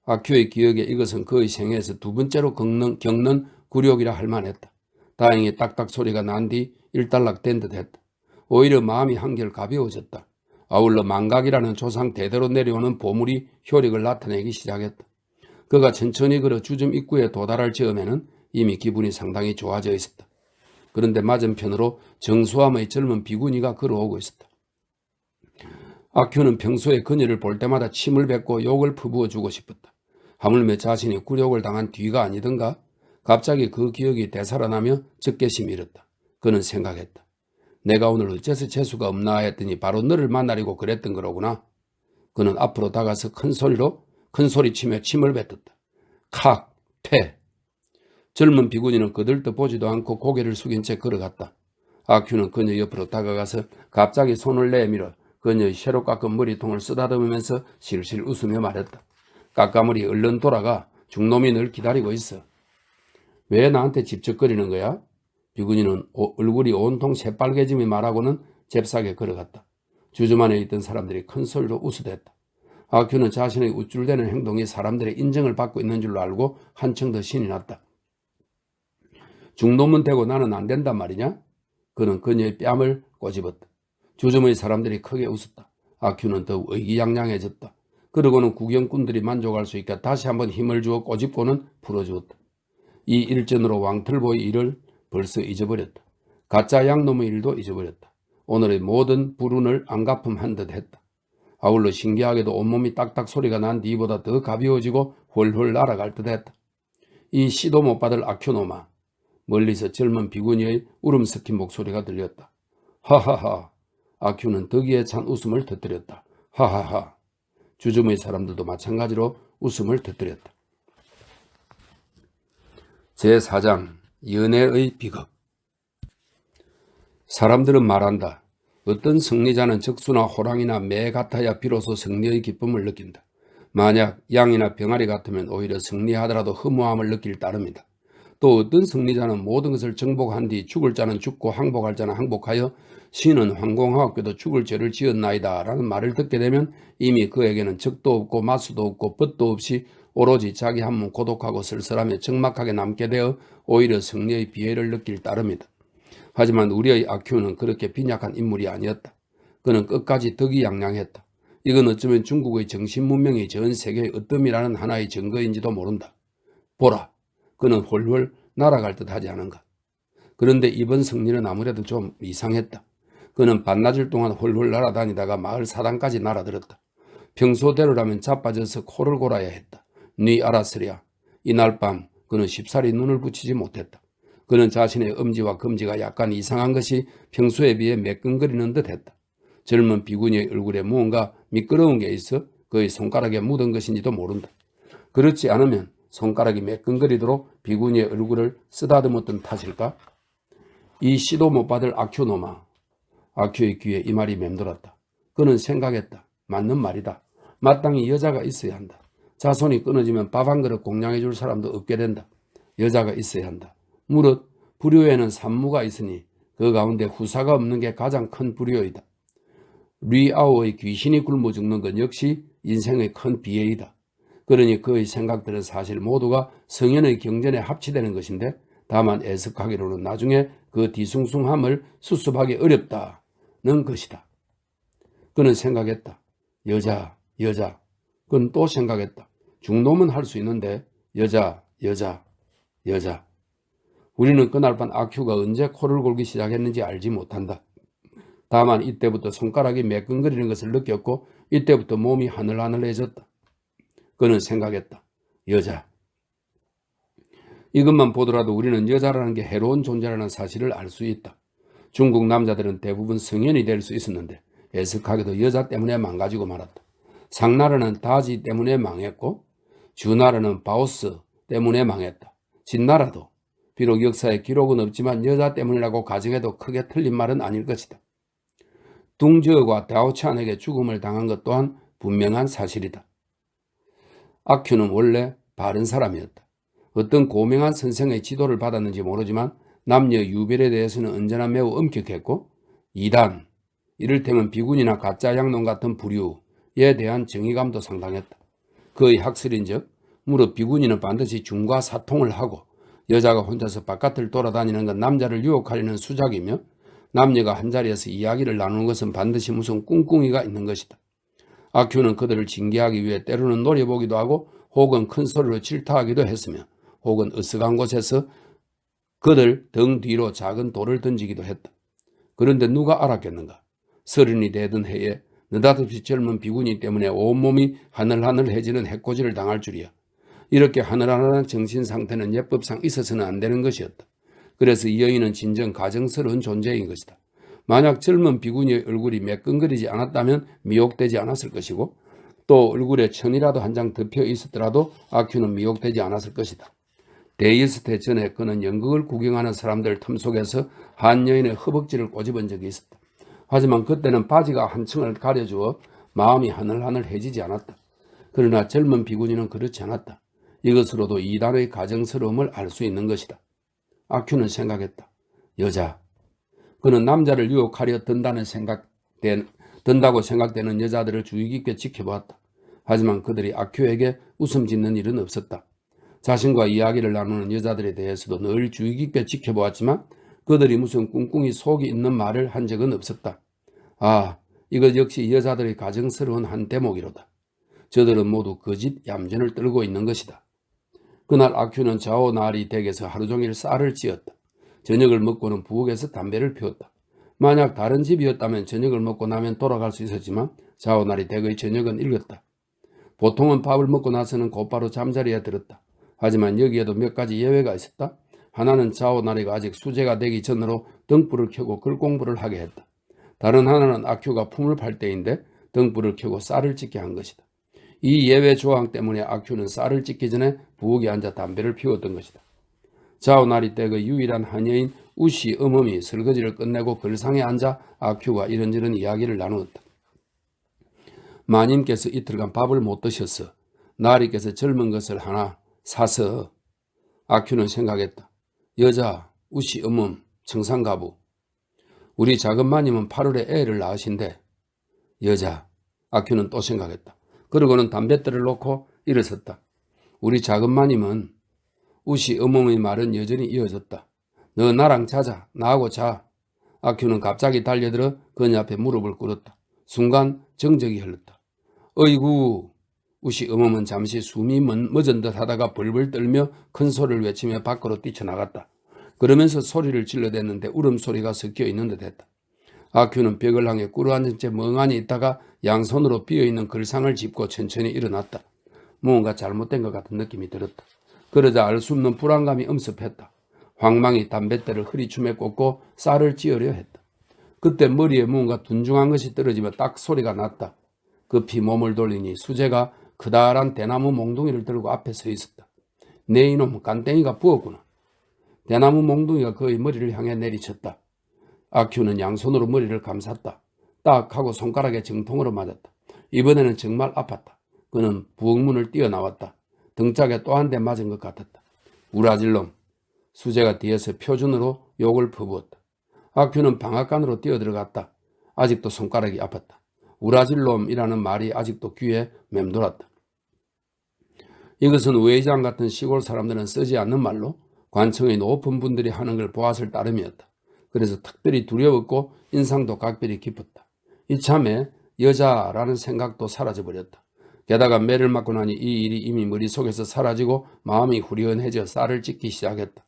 아큐의 기억에 이것은 그의 생애에서 2번째로 겪는 굴욕이라 할 만했다. 다행히 딱딱 소리가 난 뒤 일단락된 듯 했다. 오히려 마음이 한결 가벼워졌다. 아울러 망각이라는 조상 대대로 내려오는 보물이 효력을 나타내기 시작했다. 그가 천천히 걸어 주점 입구에 도달할 즈음에는 이미 기분이 상당히 좋아져 있었다. 그런데 맞은편으로 정수함의 젊은 비구니가 걸어오고 있었다. 아큐는 평소에 그녀를 볼 때마다 침을 뱉고 욕을 퍼부어 주고 싶었다. 하물며 자신이 굴욕을 당한 뒤가 아니던가 갑자기 그 기억이 되살아나며 적개심이 일었다. 그는 생각했다. 내가 오늘 어째서 재수가 없나 했더니 바로 너를 만나려고 그랬던 거로구나. 그는 앞으로 다가서 큰 소리치며 침을 뱉었다. 칵! 퇴! 젊은 비구니는 거들떠 보지도 않고 고개를 숙인 채 걸어갔다. 아큐는 그녀 옆으로 다가가서 갑자기 손을 내밀어 그녀의 새로 깎은 머리통을 쓰다듬으면서 실실 웃으며 말했다. 까까머리 얼른 돌아가. 중놈이 널 기다리고 있어. 왜 나한테 집적거리는 거야? 비구니는 얼굴이 온통 새빨개짐이 말하고는 잽싸게 걸어갔다. 주점 안에 있던 사람들이 큰 소리로 웃어댔다. 아큐는 자신의 우쭐대는 행동이 사람들의 인정을 받고 있는 줄로 알고 한층 더 신이 났다. 중놈은 되고 나는 안 된단 말이냐? 그는 그녀의 뺨을 꼬집었다. 주점의 사람들이 크게 웃었다. 아큐는 더욱 의기양양해졌다. 그러고는 구경꾼들이 만족할 수 있게 다시 한번 힘을 주어 꼬집고는 풀어주었다. 이 일전으로 왕틀보의 일을 벌써 잊어버렸다. 가짜 양놈의 일도 잊어버렸다. 오늘의 모든 불운을 안갚음한 듯 했다. 아울러 신기하게도 온몸이 딱딱 소리가 난 뒤보다 더 가벼워지고 훨훨 날아갈 듯 했다. 이 시도 못 받을 아큐노마. 멀리서 젊은 비구니의 울음 섞인 목소리가 들렸다. 하하하. 아큐는 덕이에 찬 웃음을 터뜨렸다. 하하하. 주점의 사람들도 마찬가지로 웃음을 터뜨렸다. 제4장 연애의 비극. 사람들은 말한다. 어떤 승리자는 적수나 호랑이나 매 같아야 비로소 승리의 기쁨을 느낀다. 만약 양이나 병아리 같으면 오히려 승리하더라도 허무함을 느낄 따름이다. 또 어떤 승리자는 모든 것을 정복한 뒤 죽을 자는 죽고 항복할 자는 항복하여 신은 황공하옵게도 죽을 죄를 지었나이다 라는 말을 듣게 되면 이미 그에게는 적도 없고 마수도 없고 벗도 없이 오로지 자기 한 몸 고독하고 쓸쓸하며 적막하게 남게 되어 오히려 승리의 비애를 느낄 따름이다. 하지만 우리의 아큐는 그렇게 빈약한 인물이 아니었다. 그는 끝까지 덕이양양했다. 이건 어쩌면 중국의 정신문명이 전 세계의 으뜸이라는 하나의 증거인지도 모른다. 보라, 그는 훨훨 날아갈 듯 하지 않은가. 그런데 이번 승리는 아무래도 좀 이상했다. 그는 반나절 동안 훨훨 날아다니다가 마을 사당까지 날아들었다. 평소대로라면 자빠져서 코를 골아야 했다. 네 알았으랴. 이날 밤 그는 쉽사리 눈을 붙이지 못했다. 그는 자신의 엄지와 검지가 약간 이상한 것이 평소에 비해 매끈거리는 듯 했다. 젊은 비구니의 얼굴에 무언가 미끄러운 게 있어 그의 손가락에 묻은 것인지도 모른다. 그렇지 않으면 손가락이 매끈거리도록 비구니의 얼굴을 쓰다듬었던 탓일까? 이 시도 못 받을 아큐노마. 아큐의 귀에 이 말이 맴돌았다. 그는 생각했다. 맞는 말이다. 마땅히 여자가 있어야 한다. 자손이 끊어지면 밥 한 그릇 공양해 줄 사람도 없게 된다. 여자가 있어야 한다. 무릇 불효에는 산무가 있으니 그 가운데 후사가 없는 게 가장 큰 불효이다. 리아오의 귀신이 굶어 죽는 것 역시 인생의 큰 비애이다. 그러니 그의 생각들은 사실 모두가 성현의 경전에 합치되는 것인데 다만 애석하기로는 나중에 그 뒤숭숭함을 수습하기 어렵다는 것이다. 그는 생각했다. 여자. 그는 또 생각했다. 중놈은 할 수 있는데 여자. 우리는 그날 밤 아큐가 언제 코를 골기 시작했는지 알지 못한다. 다만 이때부터 손가락이 매끈거리는 것을 느꼈고 이때부터 몸이 하늘하늘해졌다. 그는 생각했다. 여자. 이것만 보더라도 우리는 여자라는 게 해로운 존재라는 사실을 알 수 있다. 중국 남자들은 대부분 성현이 될 수 있었는데 애석하게도 여자 때문에 망가지고 말았다. 상나라는 다지 때문에 망했고 주나라는 바오스 때문에 망했다. 진나라도 비록 역사에 기록은 없지만 여자 때문이라고 가정해도 크게 틀린 말은 아닐 것이다. 둥저과 다오찬에게 죽음을 당한 것 또한 분명한 사실이다. 아큐는 원래 바른 사람이었다. 어떤 고명한 선생의 지도를 받았는지 모르지만 남녀 유별에 대해서는 언제나 매우 엄격했고 이단, 이를테면 비군이나 가짜 양놈 같은 부류에 대한 정의감도 상당했다. 그의 학설인즉 무릇 비군이는 반드시 중과 사통을 하고 여자가 혼자서 바깥을 돌아다니는 건 남자를 유혹하려는 수작이며 남녀가 한자리에서 이야기를 나누는 것은 반드시 무슨 꿍꿍이가 있는 것이다. 아큐는 그들을 징계하기 위해 때로는 노려보기도 하고 혹은 큰 소리로 질타하기도 했으며 혹은 으쓱한 곳에서 그들 등 뒤로 작은 돌을 던지기도 했다. 그런데 누가 알았겠는가? 서른이 되던 해에 느닷없이 젊은 비구니 때문에 온몸이 하늘하늘해지는 해코지를 당할 줄이야. 이렇게 하늘하늘한 정신상태는 예법상 있어서는 안 되는 것이었다. 그래서 이 여인은 진정 가정스러운 존재인 것이다. 만약 젊은 비구니의 얼굴이 매끈거리지 않았다면 미혹되지 않았을 것이고 또 얼굴에 천이라도 한 장 덮여 있었더라도 아큐는 미혹되지 않았을 것이다. 데이스테 전에 그는 연극을 구경하는 사람들 틈 속에서 한 여인의 허벅지를 꼬집은 적이 있었다. 하지만 그때는 바지가 한 층을 가려주어 마음이 하늘하늘해지지 않았다. 그러나 젊은 비구니는 그렇지 않았다. 이것으로도 이단의 가정스러움을 알 수 있는 것이다. 아큐는 생각했다. 여자. 그는 남자를 유혹하려 든다고 생각되는 여자들을 주의 깊게 지켜보았다. 하지만 그들이 아큐에게 웃음 짓는 일은 없었다. 자신과 이야기를 나누는 여자들에 대해서도 늘 주의 깊게 지켜보았지만 그들이 무슨 꿍꿍이 속이 있는 말을 한 적은 없었다. 아, 이것 역시 여자들의 가정스러운 한 대목이로다. 저들은 모두 거짓 얌전을 떨고 있는 것이다. 그날 아큐는 자오나리 댁에서 하루 종일 쌀을 찌었다. 저녁을 먹고는 부엌에서 담배를 피웠다. 만약 다른 집이었다면 저녁을 먹고 나면 돌아갈 수 있었지만 자오나리 댁의 저녁은 읽었다. 보통은 밥을 먹고 나서는 곧바로 잠자리에 들었다. 하지만 여기에도 몇 가지 예외가 있었다. 하나는 자오나리가 아직 수제가 되기 전으로 등불을 켜고 글 공부를 하게 했다. 다른 하나는 아큐가 품을 팔 때인데 등불을 켜고 쌀을 찢게 한 것이다. 이 예외 조항 때문에 아큐는 쌀을 찢기 전에 부엌에 앉아 담배를 피웠던 것이다. 자오나리 댁의 유일한 하녀인 우시 어멈이 설거지를 끝내고 글상에 앉아 아큐가 이런저런 이야기를 나누었다. 마님께서 이틀간 밥을 못 드셨어. 나리께서 젊은 것을 하나 사서. 아큐는 생각했다. 여자, 우시 어멈, 청산가부. 우리 작은 마님은 8월에 애를 낳으신대. 여자. 아큐는 또 생각했다. 그러고는 담뱃대를 놓고 일어섰다. 우리 작은 마님은 우시 어멈의 말은 여전히 이어졌다. 너 나랑 자자. 나하고 자. 아큐는 갑자기 달려들어 그녀 앞에 무릎을 꿇었다. 순간 정적이 흘렀다. 어이구. 우시 어멈은 잠시 숨이 멎은 듯 하다가 벌벌 떨며 큰 소리를 외치며 밖으로 뛰쳐나갔다. 그러면서 소리를 질러댔는데 울음소리가 섞여 있는 듯 했다. 아큐는 벽을 향해 꿇어앉은 채 멍하니 있다가 양손으로 비어있는 글상을 짚고 천천히 일어났다. 무언가 잘못된 것 같은 느낌이 들었다. 그러자 알 수 없는 불안감이 엄습했다. 황망히 담뱃대를 허리춤에 꽂고 쌀을 찌으려 했다. 그때 머리에 무언가 둔중한 것이 떨어지며 딱 소리가 났다. 급히 몸을 돌리니 수제가 크다란 대나무 몽둥이를 들고 앞에 서 있었다. 내 이놈 깐땡이가 부었구나. 대나무 몽둥이가 그의 머리를 향해 내리쳤다. 아큐는 양손으로 머리를 감쌌다. 딱 하고 손가락에 정통으로 맞았다. 이번에는 정말 아팠다. 그는 부엌문을 뛰어나왔다. 등짝에 또 한 대 맞은 것 같았다. 우라질놈. 수제가 뒤에서 표준으로 욕을 퍼부었다. 아큐는 방앗간으로 뛰어들어갔다. 아직도 손가락이 아팠다. 우라질놈이라는 말이 아직도 귀에 맴돌았다. 이것은 우회장 같은 시골 사람들은 쓰지 않는 말로 관청의 높은 분들이 하는 걸 보았을 따름이었다. 그래서 특별히 두려웠고 인상도 각별히 깊었다. 이참에 여자라는 생각도 사라져버렸다. 게다가 매를 맞고 나니 이 일이 이미 머릿속에서 사라지고 마음이 후련해져 쌀을 찢기 시작했다.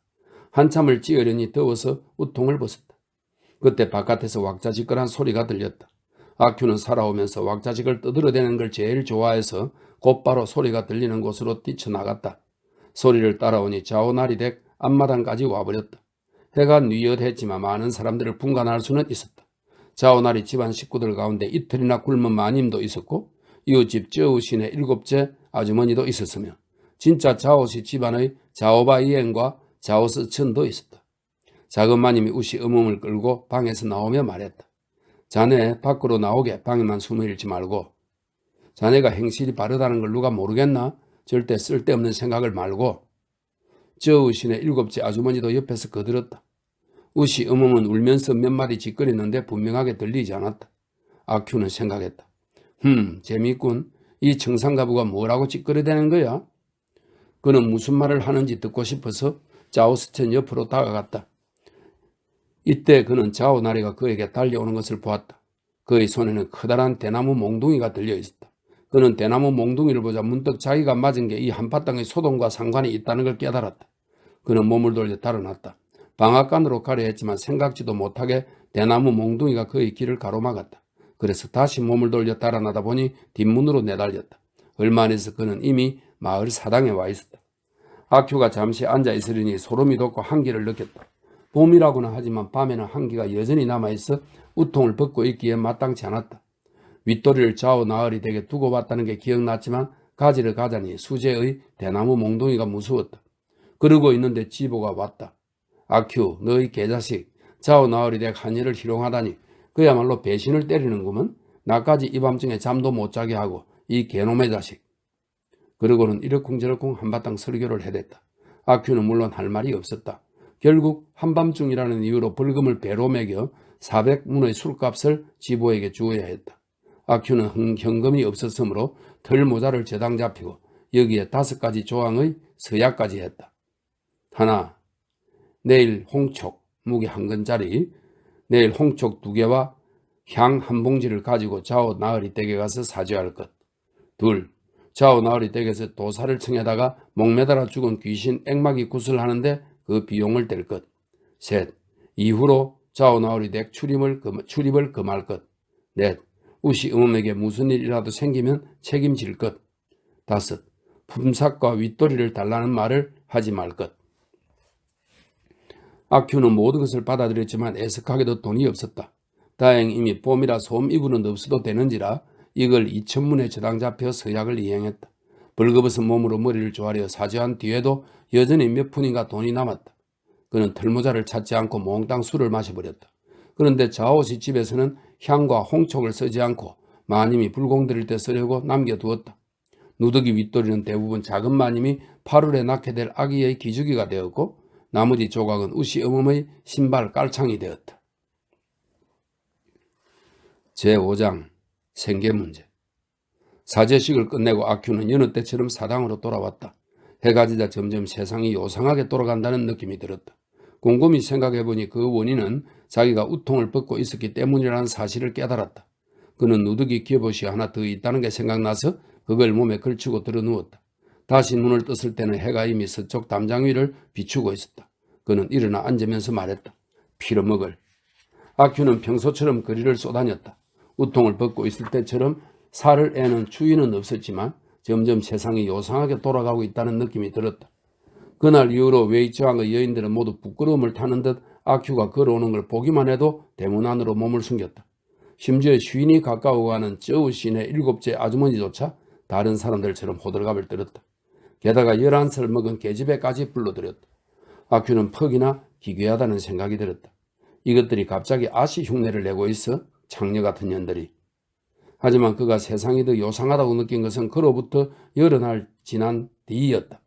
한참을 찌으려니 더워서 우통을 벗었다. 그때 바깥에서 왁자지껄한 소리가 들렸다. 아큐는 살아오면서 왁자지껄 떠들어대는 걸 제일 좋아해서 곧바로 소리가 들리는 곳으로 뛰쳐나갔다. 소리를 따라오니 자오나리 댁 앞마당까지 와버렸다. 해가 뉘엿했지만 많은 사람들을 분간할 수는 있었다. 자오나리 집안 식구들 가운데 이틀이나 굶은 마님도 있었고 이웃집 저우신의 7째 아주머니도 있었으며 진짜 자오시 집안의 자오바이엔과 자오스천도 있었다. 작은 마님이 우시 어멈을 끌고 방에서 나오며 말했다. 자네 밖으로 나오게 방에만 숨어 있지 말고. 자네가 행실이 바르다는 걸 누가 모르겠나? 절대 쓸데없는 생각을 말고. 저우신의 7째 아주머니도 옆에서 거들었다. 우시 어멈은 울면서 몇 마디 짓거리는데 분명하게 들리지 않았다. 아큐는 생각했다. 재미있군. 이 청산가부가 뭐라고 짓거리대는 거야? 그는 무슨 말을 하는지 듣고 싶어서 자오스천 옆으로 다가갔다. 이때 그는 자오나리가 그에게 달려오는 것을 보았다. 그의 손에는 커다란 대나무 몽둥이가 들려있었다. 그는 대나무 몽둥이를 보자 문득 자기가 맞은 게 이 한파땅의 소동과 상관이 있다는 걸 깨달았다. 그는 몸을 돌려 달아났다. 방앗간으로 가려 했지만 생각지도 못하게 대나무 몽둥이가 그의 길을 가로막았다. 그래서 다시 몸을 돌려 달아나다 보니 뒷문으로 내달렸다. 얼마 안에서 그는 이미 마을 사당에 와 있었다. 아큐가 잠시 앉아 있으려니 소름이 돋고 한기를 느꼈다. 봄이라고는 하지만 밤에는 한기가 여전히 남아있어 우통을 벗고 있기에 마땅치 않았다. 윗도리를 좌우 나흘이 되게 두고 봤다는 게 기억났지만 가지를 가자니 수제의 대나무 몽둥이가 무서웠다. 그러고 있는데 지보가 왔다. 아큐, 너희 개자식, 좌우 나흘이 되 한여를 희롱하다니 그야말로 배신을 때리는구먼. 나까지 이 밤중에 잠도 못 자게 하고 이 개놈의 자식. 그러고는 이러쿵저러쿵 한바탕 설교를 해댔다. 아큐는 물론 할 말이 없었다. 결국 한밤중이라는 이유로 벌금을 배로 매겨 400문의 술값을 지보에게 주어야 했다. 아큐는 현금이 없었으므로 털 모자를 저당 잡히고 여기에 5가지 조항의 서약까지 했다. 하나, 내일 홍촉 무게 1근짜리, 내일 홍촉 2개와 향 1봉지를 가지고 좌우 나으리 댁에 가서 사죄할 것. 둘, 좌우 나으리 댁에서 도사를 청에다가 목매달아 죽은 귀신 액막이 구슬하는데 그 비용을 댈 것. 셋, 이후로 좌우 나으리 댁 출입을 금할 것. 넷, 우시 음음에게 무슨 일이라도 생기면 책임질 것. 다섯, 품삯과 윗도리를 달라는 말을 하지 말 것. 악큐는 모든 것을 받아들였지만 애석하게도 돈이 없었다. 다행히 이미 봄이라 소음 이불은 없어도 되는지라 이걸 2천문에 저당 잡혀 서약을 이행했다. 벌거벗은 몸으로 머리를 조아려 사죄한 뒤에도 여전히 몇 푼인가 돈이 남았다. 그는 털모자를 찾지 않고 몽땅 술을 마셔버렸다. 그런데 자오시 집에서는 향과 홍촉을 쓰지 않고 마님이 불공 드릴 때 쓰려고 남겨두었다. 누더기 윗도리는 대부분 작은 마님이 8월에 낳게 될 아기의 기저귀가 되었고 나머지 조각은 우시 어멈의 신발 깔창이 되었다. 제5장 생계문제. 사제식을 끝내고 악큐는 여느 때처럼 사당으로 돌아왔다. 해가 지자 점점 세상이 요상하게 돌아간다는 느낌이 들었다. 곰곰이 생각해보니 그 원인은 자기가 우통을 벗고 있었기 때문이라는 사실을 깨달았다. 그는 누더기 기업옷이 하나 더 있다는 게 생각나서 그걸 몸에 걸치고 들어누웠다. 다시 눈을 떴을 때는 해가 이미 서쪽 담장 위를 비추고 있었다. 그는 일어나 앉으면서 말했다. 피로먹을. 악큐는 평소처럼 거리를 쏘다녔다. 우통을 벗고 있을 때처럼 살을 애는 추위는 없었지만 점점 세상이 요상하게 돌아가고 있다는 느낌이 들었다. 그날 이후로 웨이저항의 여인들은 모두 부끄러움을 타는 듯 악큐가 걸어오는 걸 보기만 해도 대문 안으로 몸을 숨겼다. 심지어 쉰이 가까워가는 저우 시내 7째 아주머니조차 다른 사람들처럼 호들갑을 떨었다. 게다가 11살 먹은 계집애까지 불러들였다. 악큐는 퍽이나 기괴하다는 생각이 들었다. 이것들이 갑자기 아시 흉내를 내고 있어 창녀 같은 년들이. 하지만 그가 세상이 더 요상하다고 느낀 것은 그로부터 여러 날 지난 뒤이었다.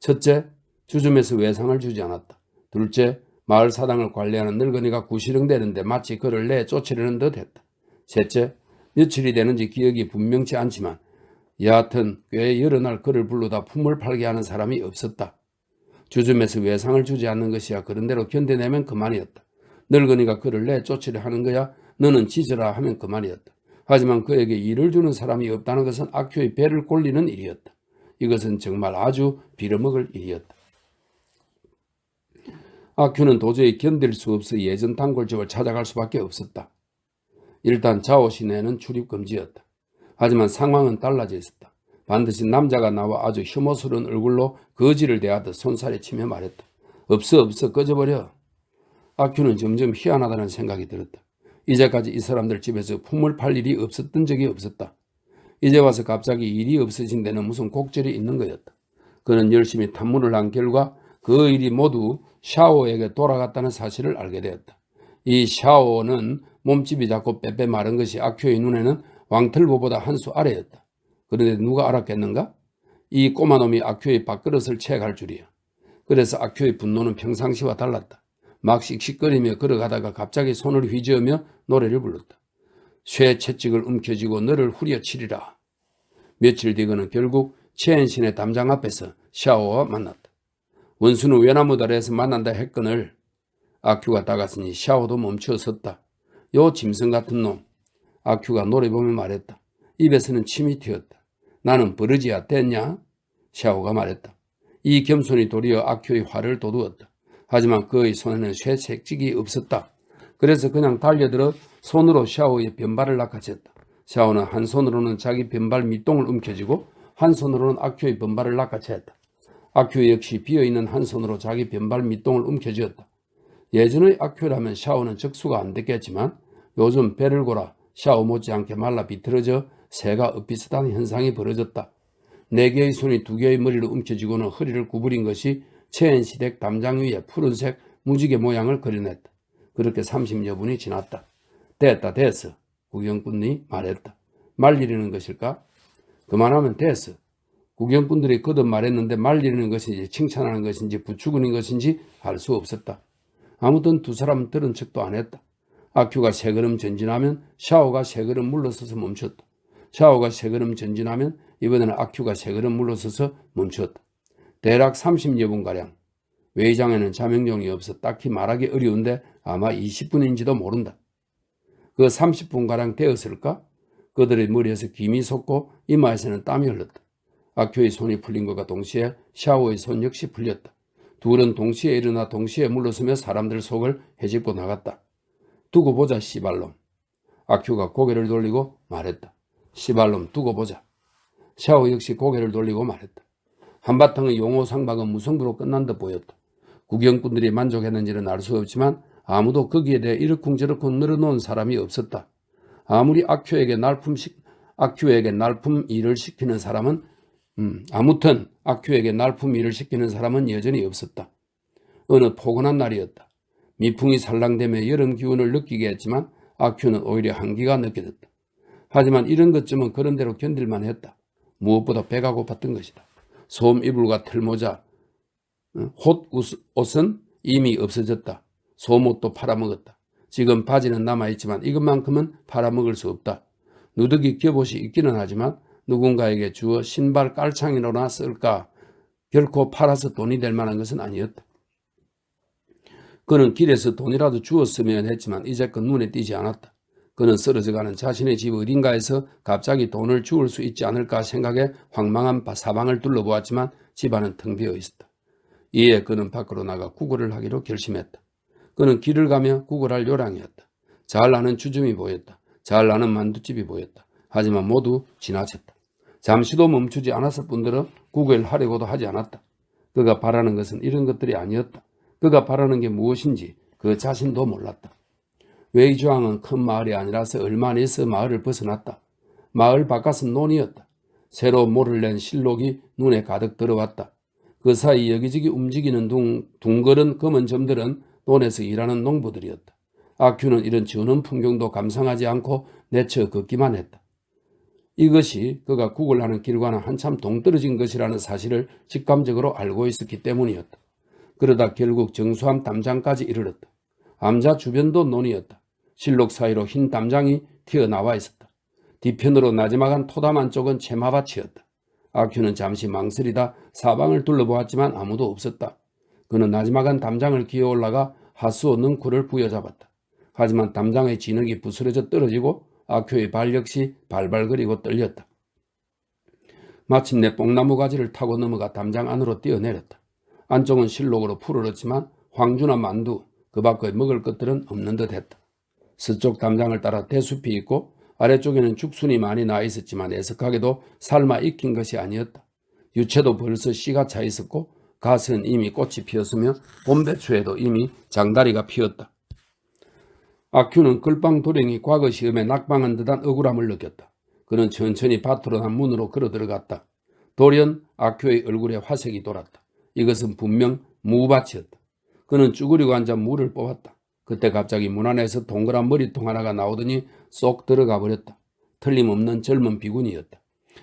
첫째, 주점에서 외상을 주지 않았다. 둘째, 마을 사당을 관리하는 늙은이가 구시렁대는데 마치 그를 내쫓으려는 듯 했다. 셋째, 며칠이 되는지 기억이 분명치 않지만 여하튼 꽤 여러 날 그를 불러다 품을 팔게 하는 사람이 없었다. 주점에서 외상을 주지 않는 것이야 그런대로 견뎌내면 그만이었다. 늙은이가 그를 내쫓으려 하는 거야 너는 짖으라 하면 그만이었다. 하지만 그에게 일을 주는 사람이 없다는 것은 악큐의 배를 골리는 일이었다. 이것은 정말 아주 빌어먹을 일이었다. 악큐는 도저히 견딜 수 없어 예전 단골집을 찾아갈 수밖에 없었다. 일단 자오 시내는 출입 금지였다. 하지만 상황은 달라져 있었다. 반드시 남자가 나와 아주 혐오스러운 얼굴로 거지를 대하듯 손살에 치며 말했다. 없어 꺼져버려. 악큐는 점점 희한하다는 생각이 들었다. 이제까지 이 사람들 집에서 품을 팔 일이 없었던 적이 없었다. 이제 와서 갑자기 일이 없어진 데는 무슨 곡절이 있는 거였다. 그는 열심히 탐문을 한 결과 그 일이 모두 샤오에게 돌아갔다는 사실을 알게 되었다. 이 샤오는 몸집이 작고 빼빼 마른 것이 악큐의 눈에는 왕털보보다 한 수 아래였다. 그런데 누가 알았겠는가? 이 꼬마놈이 악큐의 밥그릇을 채갈 줄이야. 그래서 악큐의 분노는 평상시와 달랐다. 막 씩씩거리며 걸어가다가 갑자기 손을 휘저으며 노래를 불렀다. 쇠 채찍을 움켜쥐고 너를 후려치리라. 며칠 뒤 그는 결국 체엔신의 담장 앞에서 샤오와 만났다. 원수는 외나무 다리에서 만난다 했거늘 악큐가 다가서니 샤오도 멈춰 섰다. 요 짐승 같은 놈. 악큐가 노래 보며 말했다. 입에서는 침이 튀었다. 나는 버르지야 됐냐? 샤오가 말했다. 이 겸손이 도리어 악큐의 화를 돋우었다. 하지만 그의 손에는 쇠 채찍이 없었다. 그래서 그냥 달려들어 손으로 샤오의 변발을 낚아챘다. 샤오는 한 손으로는 자기 변발 밑동을 움켜쥐고 한 손으로는 악큐의 변발을 낚아챘다. 악큐 역시 비어있는 한 손으로 자기 변발 밑동을 움켜쥐었다. 예전의 악큐라면 샤오는 적수가 안 됐겠지만 요즘 배를 골아 샤오 못지않게 말라 비틀어져 새가 엇비슷한 현상이 벌어졌다. 4개의 손이 2개의 머리를 움켜쥐고는 허리를 구부린 것이 체엔시댁 담장 위에 푸른색 무지개 모양을 그려냈다. 그렇게 30여 분이 지났다. 됐어. 구경꾼이 말했다. 말리려는 것일까? 그만하면 됐어. 구경꾼들이 거듭 말했는데 말리려는 것인지 칭찬하는 것인지 부추기는 것인지 알 수 없었다. 아무튼 두 사람은 들은 척도 안 했다. 악큐가 세 걸음 전진하면 샤오가 세 걸음 물러서서 멈췄다. 샤오가 세 걸음 전진하면 이번에는 악큐가 세 걸음 물러서서 멈췄다. 대략 30여 분가량. 회의장에는 자명종이 없어 딱히 말하기 어려운데 아마 20분인지도 모른다. 그 30분가량 되었을까? 그들의 머리에서 김이 솟고 이마에서는 땀이 흘렀다. 악효의 손이 풀린 것과 동시에 샤오의 손 역시 풀렸다. 둘은 동시에 일어나 동시에 물러서며 사람들 속을 헤집고 나갔다. 두고 보자 씨발놈. 악효가 고개를 돌리고 말했다. 씨발놈 두고 보자. 샤오 역시 고개를 돌리고 말했다. 한바탕의 용호 상박은 무승부로 끝난 듯 보였다. 구경꾼들이 만족했는지는 알 수 없지만 아무도 거기에 대해 이러쿵저러쿵 늘어놓은 사람이 없었다. 아무리 악효에게 날품 일을 시키는 사람은 여전히 없었다. 어느 포근한 날이었다. 미풍이 살랑대며 여름 기운을 느끼게 했지만 악효는 오히려 한기가 느껴졌다. 하지만 이런 것쯤은 그런 대로 견딜만 했다. 무엇보다 배가 고팠던 것이다. 솜 이불과 털모자, 옷은 이미 없어졌다. 솜옷도 팔아먹었다. 지금 바지는 남아있지만 이것만큼은 팔아먹을 수 없다. 누더기 겹옷이 있기는 하지만 누군가에게 주어 신발 깔창이로나 쓸까 결코 팔아서 돈이 될 만한 것은 아니었다. 그는 길에서 돈이라도 주었으면 했지만 이제껏 눈에 띄지 않았다. 그는 쓰러져가는 자신의 집 어딘가에서 갑자기 돈을 주울 수 있지 않을까 생각해 황망한 사방을 둘러보았지만 집안은 텅 비어 있었다. 이에 그는 밖으로 나가 구걸을 하기로 결심했다. 그는 길을 가며 구걸할 요량이었다. 잘 아는 주점이 보였다. 잘 아는 만두집이 보였다. 하지만 모두 지나쳤다. 잠시도 멈추지 않았을 뿐더러 구걸하려고도 하지 않았다. 그가 바라는 것은 이런 것들이 아니었다. 그가 바라는 게 무엇인지 그 자신도 몰랐다. 웨이주항은 큰 마을이 아니라서 얼마 안 있어 마을을 벗어났다. 마을 바깥은 논이었다. 새로 모를 낸 실록이 눈에 가득 들어왔다. 그 사이 여기저기 움직이는 둥그런 검은 점들은 논에서 일하는 농부들이었다. 악규는 이런 저는 풍경도 감상하지 않고 내쳐 걷기만 했다. 이것이 그가 구걸하는 길과는 한참 동떨어진 것이라는 사실을 직감적으로 알고 있었기 때문이었다. 그러다 결국 정수함 담장까지 이르렀다. 암자 주변도 논이었다. 실록 사이로 흰 담장이 튀어나와 있었다. 뒤편으로 나지막한 토담한 쪽은 채마밭이었다. 악규는 잠시 망설이다 사방을 둘러보았지만 아무도 없었다. 그는 나지막한 담장을 기어 올라가 하수오 능쿨을 부여잡았다. 하지만 담장의 진흙이 부스러져 떨어지고 악효의 발 역시 발발거리고 떨렸다. 마침내 뽕나무 가지를 타고 넘어가 담장 안으로 뛰어내렸다. 안쪽은 실록으로 푸르렀지만 황주나 만두, 그 밖의 먹을 것들은 없는 듯 했다. 서쪽 담장을 따라 대숲이 있고 아래쪽에는 죽순이 많이 나 있었지만 애석하게도 삶아 익힌 것이 아니었다. 유채도 벌써 씨가 차 있었고 갓은 이미 꽃이 피었으며 봄배추에도 이미 장다리가 피었다. 악규는 글방 도령이 과거 시험에 낙방한 듯한 억울함을 느꼈다. 그는 천천히 밭으로 난 문으로 걸어 들어갔다. 돌연 악규의 얼굴에 화색이 돌았다. 이것은 분명 무밭이었다. 그는 쭈그리고 앉아 물을 뽑았다. 그때 갑자기 문 안에서 동그란 머리통 하나가 나오더니 쏙 들어가 버렸다. 틀림없는 젊은 비군이었다.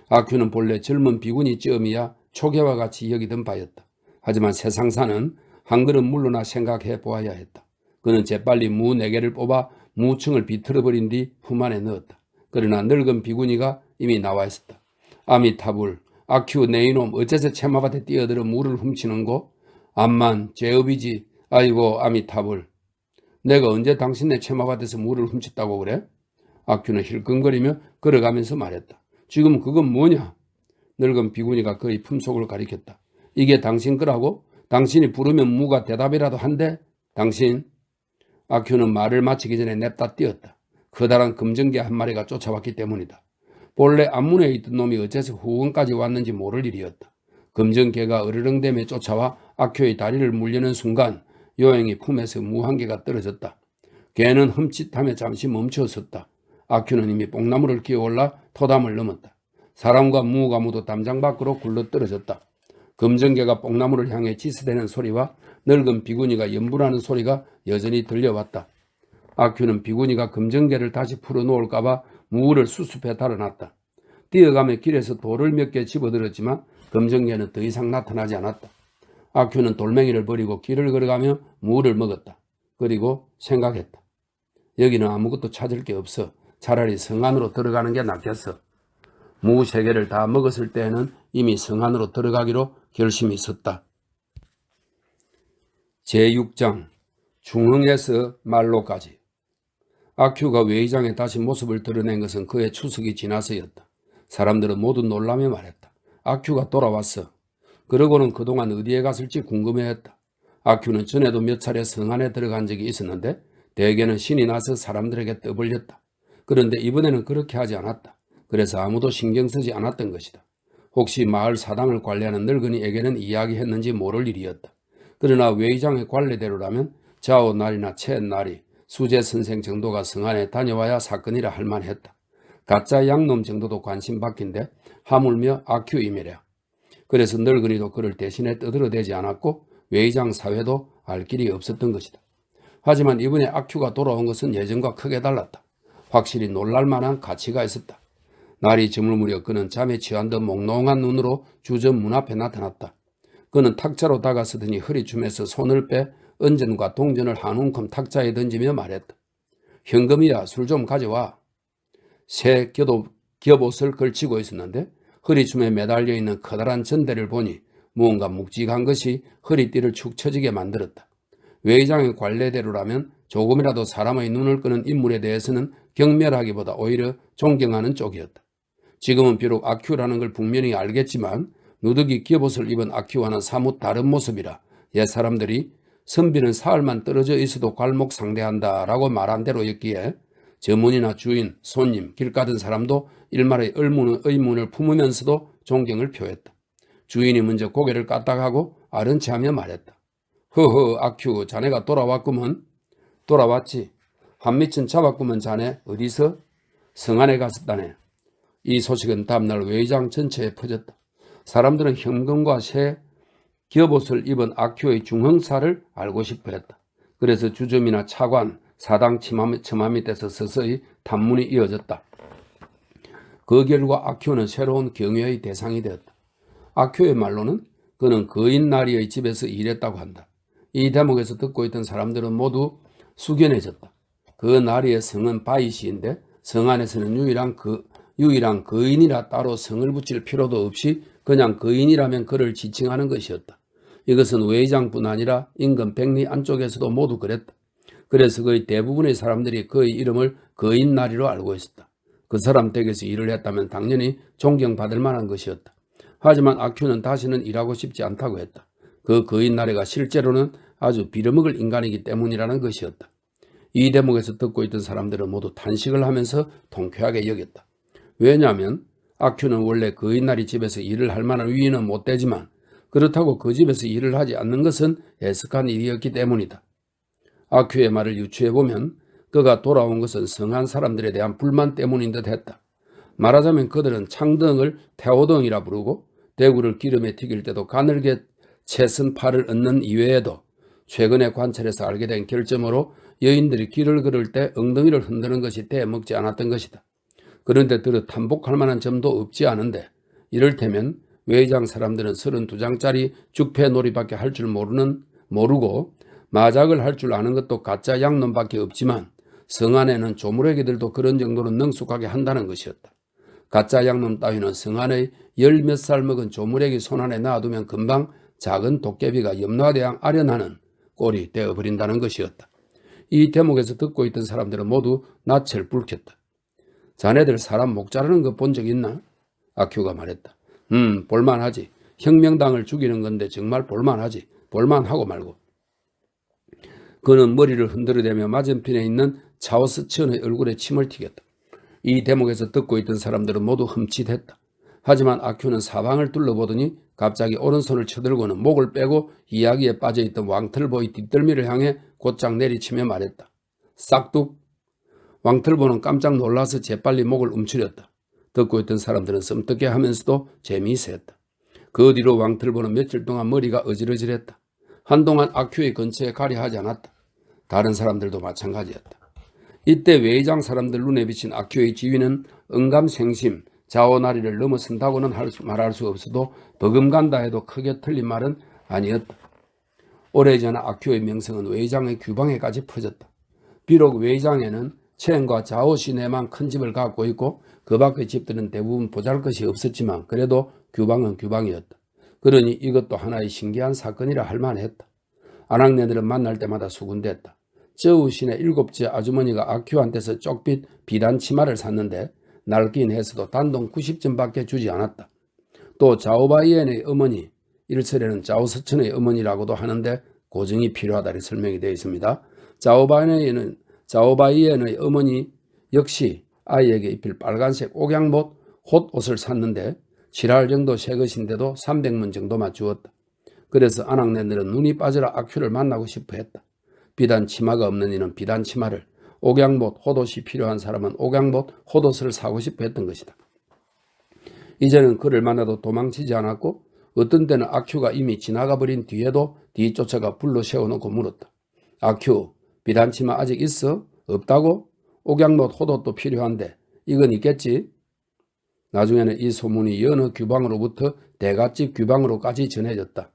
악규는 본래 젊은 비군이 쯤이야 초계와 같이 여기던 바였다. 하지만 세상사는 한 걸음 물러나 생각해 보아야 했다. 그는 재빨리 무 4개를 뽑아 무층을 비틀어버린 뒤 품 안에 넣었다. 그러나 늙은 비구니가 이미 나와 있었다. 아미타불, 악큐 내 이놈 어째서 채마밭에 뛰어들어 물을 훔치는고? 암만 제업이지. 아이고 아미타불. 내가 언제 당신네 채마밭에서 물을 훔쳤다고 그래? 악큐는 힐끔거리며 걸어가면서 말했다. 지금 그건 뭐냐? 늙은 비구니가 그의 품속을 가리켰다. 이게 당신 거라고? 당신이 부르면 무가 대답이라도 한대? 당신? 악큐는 말을 마치기 전에 냅다 뛰었다. 커다란 금전개 한 마리가 쫓아왔기 때문이다. 본래 앞문에 있던 놈이 어째서 후원까지 왔는지 모를 일이었다. 금전개가 으르렁대며 쫓아와 악큐의 다리를 물려는 순간 요행이 품에서 무 한 개가 떨어졌다. 개는 흠칫하며 잠시 멈춰섰다. 악큐는 이미 뽕나무를 기어올라 토담을 넘었다. 사람과 무가 모두 담장 밖으로 굴러 떨어졌다. 금전개가 뽕나무를 향해 지스대는 소리와 늙은 비구니가 연분하는 소리가 여전히 들려왔다. 악큐는 비구니가 금전개를 다시 풀어놓을까봐 무를 수습해 달아났다. 뛰어가며 길에서 돌을 몇 개 집어들었지만 금전개는 더 이상 나타나지 않았다. 악큐는 돌멩이를 버리고 길을 걸어가며 무를 먹었다. 그리고 생각했다. 여기는 아무것도 찾을 게 없어. 차라리 성 안으로 들어가는 게 낫겠어. 무 3개를 다 먹었을 때에는 이미 성 안으로 들어가기로 결심이 섰다. 제6장 중흥에서 말로까지. 아큐가 외의장에 다시 모습을 드러낸 것은 그의 추석이 지나서였다. 사람들은 모두 놀라며 말했다. 아큐가 돌아왔어. 그러고는 그동안 어디에 갔을지 궁금해했다. 아큐는 전에도 몇 차례 성 안에 들어간 적이 있었는데 대개는 신이 나서 사람들에게 떠벌렸다. 그런데 이번에는 그렇게 하지 않았다. 그래서 아무도 신경 쓰지 않았던 것이다. 혹시 마을 사당을 관리하는 늙은이에게는 이야기했는지 모를 일이었다. 그러나 외의장의 관례대로라면 자오 날이나 채 날이 수재 선생 정도가 성 안에 다녀와야 사건이라 할 만했다. 가짜 양놈 정도도 관심 받긴데 하물며 아큐이매랴. 그래서 늙은이도 그를 대신에 떠들어대지 않았고 외의장 사회도 알 길이 없었던 것이다. 하지만 이번에 아큐가 돌아온 것은 예전과 크게 달랐다. 확실히 놀랄만한 가치가 있었다. 날이 저물무렵 그는 잠에 취한 듯 몽롱한 눈으로 주점 문 앞에 나타났다. 그는 탁자로 다가서더니 허리춤에서 손을 빼 은전과 동전을 한 움큼 탁자에 던지며 말했다. 현금이야, 술 좀 가져와. 새 겹옷을 걸치고 있었는데 허리춤에 매달려 있는 커다란 전대를 보니 무언가 묵직한 것이 허리띠를 축 처지게 만들었다. 외의장의 관례대로라면 조금이라도 사람의 눈을 끄는 인물에 대해서는 경멸하기보다 오히려 존경하는 쪽이었다. 지금은 비록 아큐라는 걸 분명히 알겠지만 누더기 겹옷을 입은 아큐와는 사뭇 다른 모습이라 옛 사람들이 선비는 사흘만 떨어져 있어도 괄목상대한다 라고 말한 대로였기에 점원이나 주인, 손님, 길 가던 사람도 일말의 의문을 품으면서도 존경을 표했다. 주인이 먼저 고개를 까딱하고 아른 체하며 말했다. 허허, 아큐, 자네가 돌아왔구먼. 돌아왔지. 한미천 잡았구먼. 자네 어디서? 성 안에 갔었다네. 이 소식은 다음날 외의장 전체에 퍼졌다. 사람들은 현금과 새 겹옷을 입은 아큐의 중흥사를 알고 싶어 했다. 그래서 주점이나 차관, 사당 처마 밑에서 서서히 탐문이 이어졌다. 그 결과 아큐는 새로운 경외의 대상이 되었다. 아큐의 말로는 그는 거인 나리의 집에서 일했다고 한다. 이 대목에서 듣고 있던 사람들은 모두 숙연해졌다. 그 나리의 성은 바이시인데 성 안에서는 유일한 거인이라 따로 성을 붙일 필요도 없이 그냥 거인이라면 그를 지칭하는 것이었다. 이것은 외의장뿐 아니라 인근 백리 안쪽에서도 모두 그랬다. 그래서 거의 대부분의 사람들이 그의 이름을 거인나리로 알고 있었다. 그 사람 댁에서 일을 했다면 당연히 존경받을 만한 것이었다. 하지만 아큐는 다시는 일하고 싶지 않다고 했다. 그 거인나리가 실제로는 아주 빌어먹을 인간이기 때문이라는 것이었다. 이 대목에서 듣고 있던 사람들은 모두 탄식을 하면서 통쾌하게 여겼다. 왜냐하면 아큐는 원래 거인나리 집에서 일을 할 만한 위인은 못 되지만 그렇다고 그 집에서 일을 하지 않는 것은 애석한 일이었기 때문이다. 아큐의 말을 유추해보면 그가 돌아온 것은 성한 사람들에 대한 불만 때문인 듯 했다. 말하자면 그들은 창등을 태호등이라 부르고 대구를 기름에 튀길 때도 가늘게 채선 팔을 얹는 이외에도 최근에 관찰해서 알게 된 결점으로 여인들이 길을 걸을 때 엉덩이를 흔드는 것이 대먹지 않았던 것이다. 그런데 들어 탐복할 만한 점도 없지 않은데 이를테면 외의장 사람들은 32장짜리 죽패놀이밖에 할 줄 모르고 마작을 할 줄 아는 것도 가짜 양놈밖에 없지만 성 안에는 조무래기들도 그런 정도는 능숙하게 한다는 것이었다. 가짜 양놈 따위는 성 안의 10몇 살 먹은 조무래기 손안에 놔두면 금방 작은 도깨비가 염라대왕 아련하는 꼴이 되어버린다는 것이었다. 이 대목에서 듣고 있던 사람들은 모두 낯을 불켰다. 자네들 사람 목 자르는 거 본 적 있나? 아큐가 말했다. 볼만하지. 혁명당을 죽이는 건데 정말 볼만하지. 볼만하고 말고. 그는 머리를 흔들어대며 맞은편에 있는 차오스 치언의 얼굴에 침을 튀겼다. 이 대목에서 듣고 있던 사람들은 모두 흠칫했다. 하지만 아큐는 사방을 둘러보더니 갑자기 오른손을 쳐들고는 목을 빼고 이야기에 빠져있던 왕틀보의 뒷덜미를 향해 곧장 내리치며 말했다. 싹둑. 왕틀보는 깜짝 놀라서 재빨리 목을 움츠렸다. 듣고 있던 사람들은 섬뜩해 하면서도 재미있어했다. 그 뒤로 왕틀보는 며칠 동안 머리가 어질어질했다. 한동안 아큐의 근처에 가려 하지 않았다. 다른 사람들도 마찬가지였다. 이때 외의장 사람들 눈에 비친 아큐의 지위는 응감생심, 자오나리를 넘어선다고는 말할 수 없어도 버금간다 해도 크게 틀린 말은 아니었다. 오래전 아큐의 명성은 외의장의 규방에까지 퍼졌다. 비록 외의장에는 최은과 자오 시내만 큰 집을 갖고 있고 그 밖의 집들은 대부분 보잘것이 없었지만 그래도 규방은 규방이었다. 그러니 이것도 하나의 신기한 사건이라 할 만했다. 아낙네들은 만날 때마다 수군댔다. 저우신의 7째 아주머니가 아큐한테서 쪽빛 비단 치마를 샀는데 낡긴 해서도 단돈 90전밖에 주지 않았다. 또 자오바이엔의 어머니, 일설에는 자오서천의 어머니라고도 하는데 고증이 필요하다고 설명이 되어 있습니다. 자오바이엔의 어머니 역시 아이에게 입힐 빨간색 옥양못 홑옷을 샀는데 7할 정도 새 것인데도 300문 정도만 주었다. 그래서 아낙네들은 눈이 빠져라 아큐를 만나고 싶어 했다. 비단 치마가 없는 이는 비단 치마를, 옥양못 홑옷이 필요한 사람은 옥양못 홑옷을 사고 싶어 했던 것이다. 이제는 그를 만나도 도망치지 않았고 어떤 때는 아큐가 이미 지나가 버린 뒤에도 뒤쫓아가 불러 세워놓고 물었다. 아큐, 비단 치마 아직 있어? 없다고? 옥양못 홑옷도 필요한데 이건 있겠지? 나중에는 이 소문이 여느 규방으로부터 대갓집 규방으로까지 전해졌다.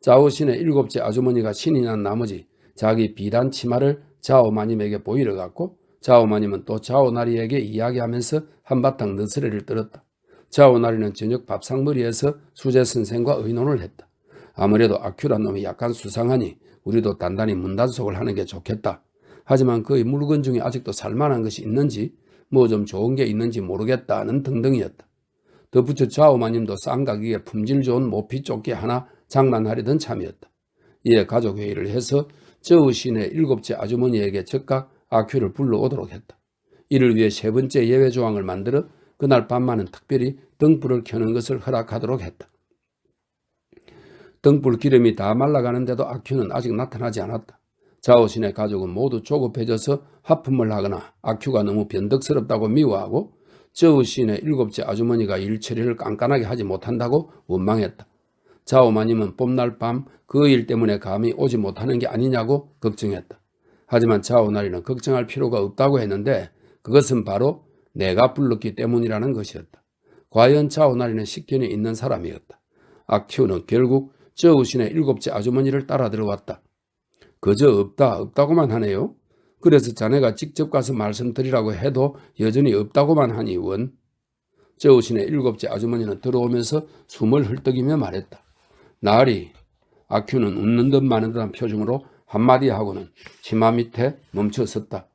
자오신의 7째 아주머니가 신이 난 나머지 자기 비단 치마를 자오마님에게 보이러 갔고 자오마님은 또 자오나리에게 이야기하면서 한바탕 너스레를 떨었다. 자오나리는 저녁 밥상머리에서 수재 선생과 의논을 했다. 아무래도 아큐란 놈이 약간 수상하니 우리도 단단히 문단속을 하는 게 좋겠다. 하지만 그의 물건 중에 아직도 살만한 것이 있는지 뭐 좀 좋은 게 있는지 모르겠다는 등등이었다. 덧붙여 자오마님도 싼 가격에 품질 좋은 모피조끼 하나 장만하려던 참이었다. 이에 가족회의를 해서 저우신의 7째 아주머니에게 즉각 아큐를 불러오도록 했다. 이를 위해 3번째 예외조항을 만들어 그날 밤만은 특별히 등불을 켜는 것을 허락하도록 했다. 등불 기름이 다 말라가는데도 아큐는 아직 나타나지 않았다. 자오신의 가족은 모두 조급해져서 하품을 하거나 아큐가 너무 변덕스럽다고 미워하고 저우신의 7째 아주머니가 일 처리를 깐깐하게 하지 못한다고 원망했다. 자오마님은 봄날 밤 그 일 때문에 감히 오지 못하는 게 아니냐고 걱정했다. 하지만 자오나리는 걱정할 필요가 없다고 했는데 그것은 바로 내가 불렀기 때문이라는 것이었다. 과연 자오나리는 식견이 있는 사람이었다. 아큐는 결국 저우신의 7째 아주머니를 따라 들어왔다. 그저 없다고만 하네요. 그래서 자네가 직접 가서 말씀드리라고 해도 여전히 없다고만 하니 원. 저우신의 7째 아주머니는 들어오면서 숨을 헐떡이며 말했다. 나리. 아큐는 웃는 듯 마는 듯한 표정으로 한마디 하고는 치마 밑에 멈춰 섰다.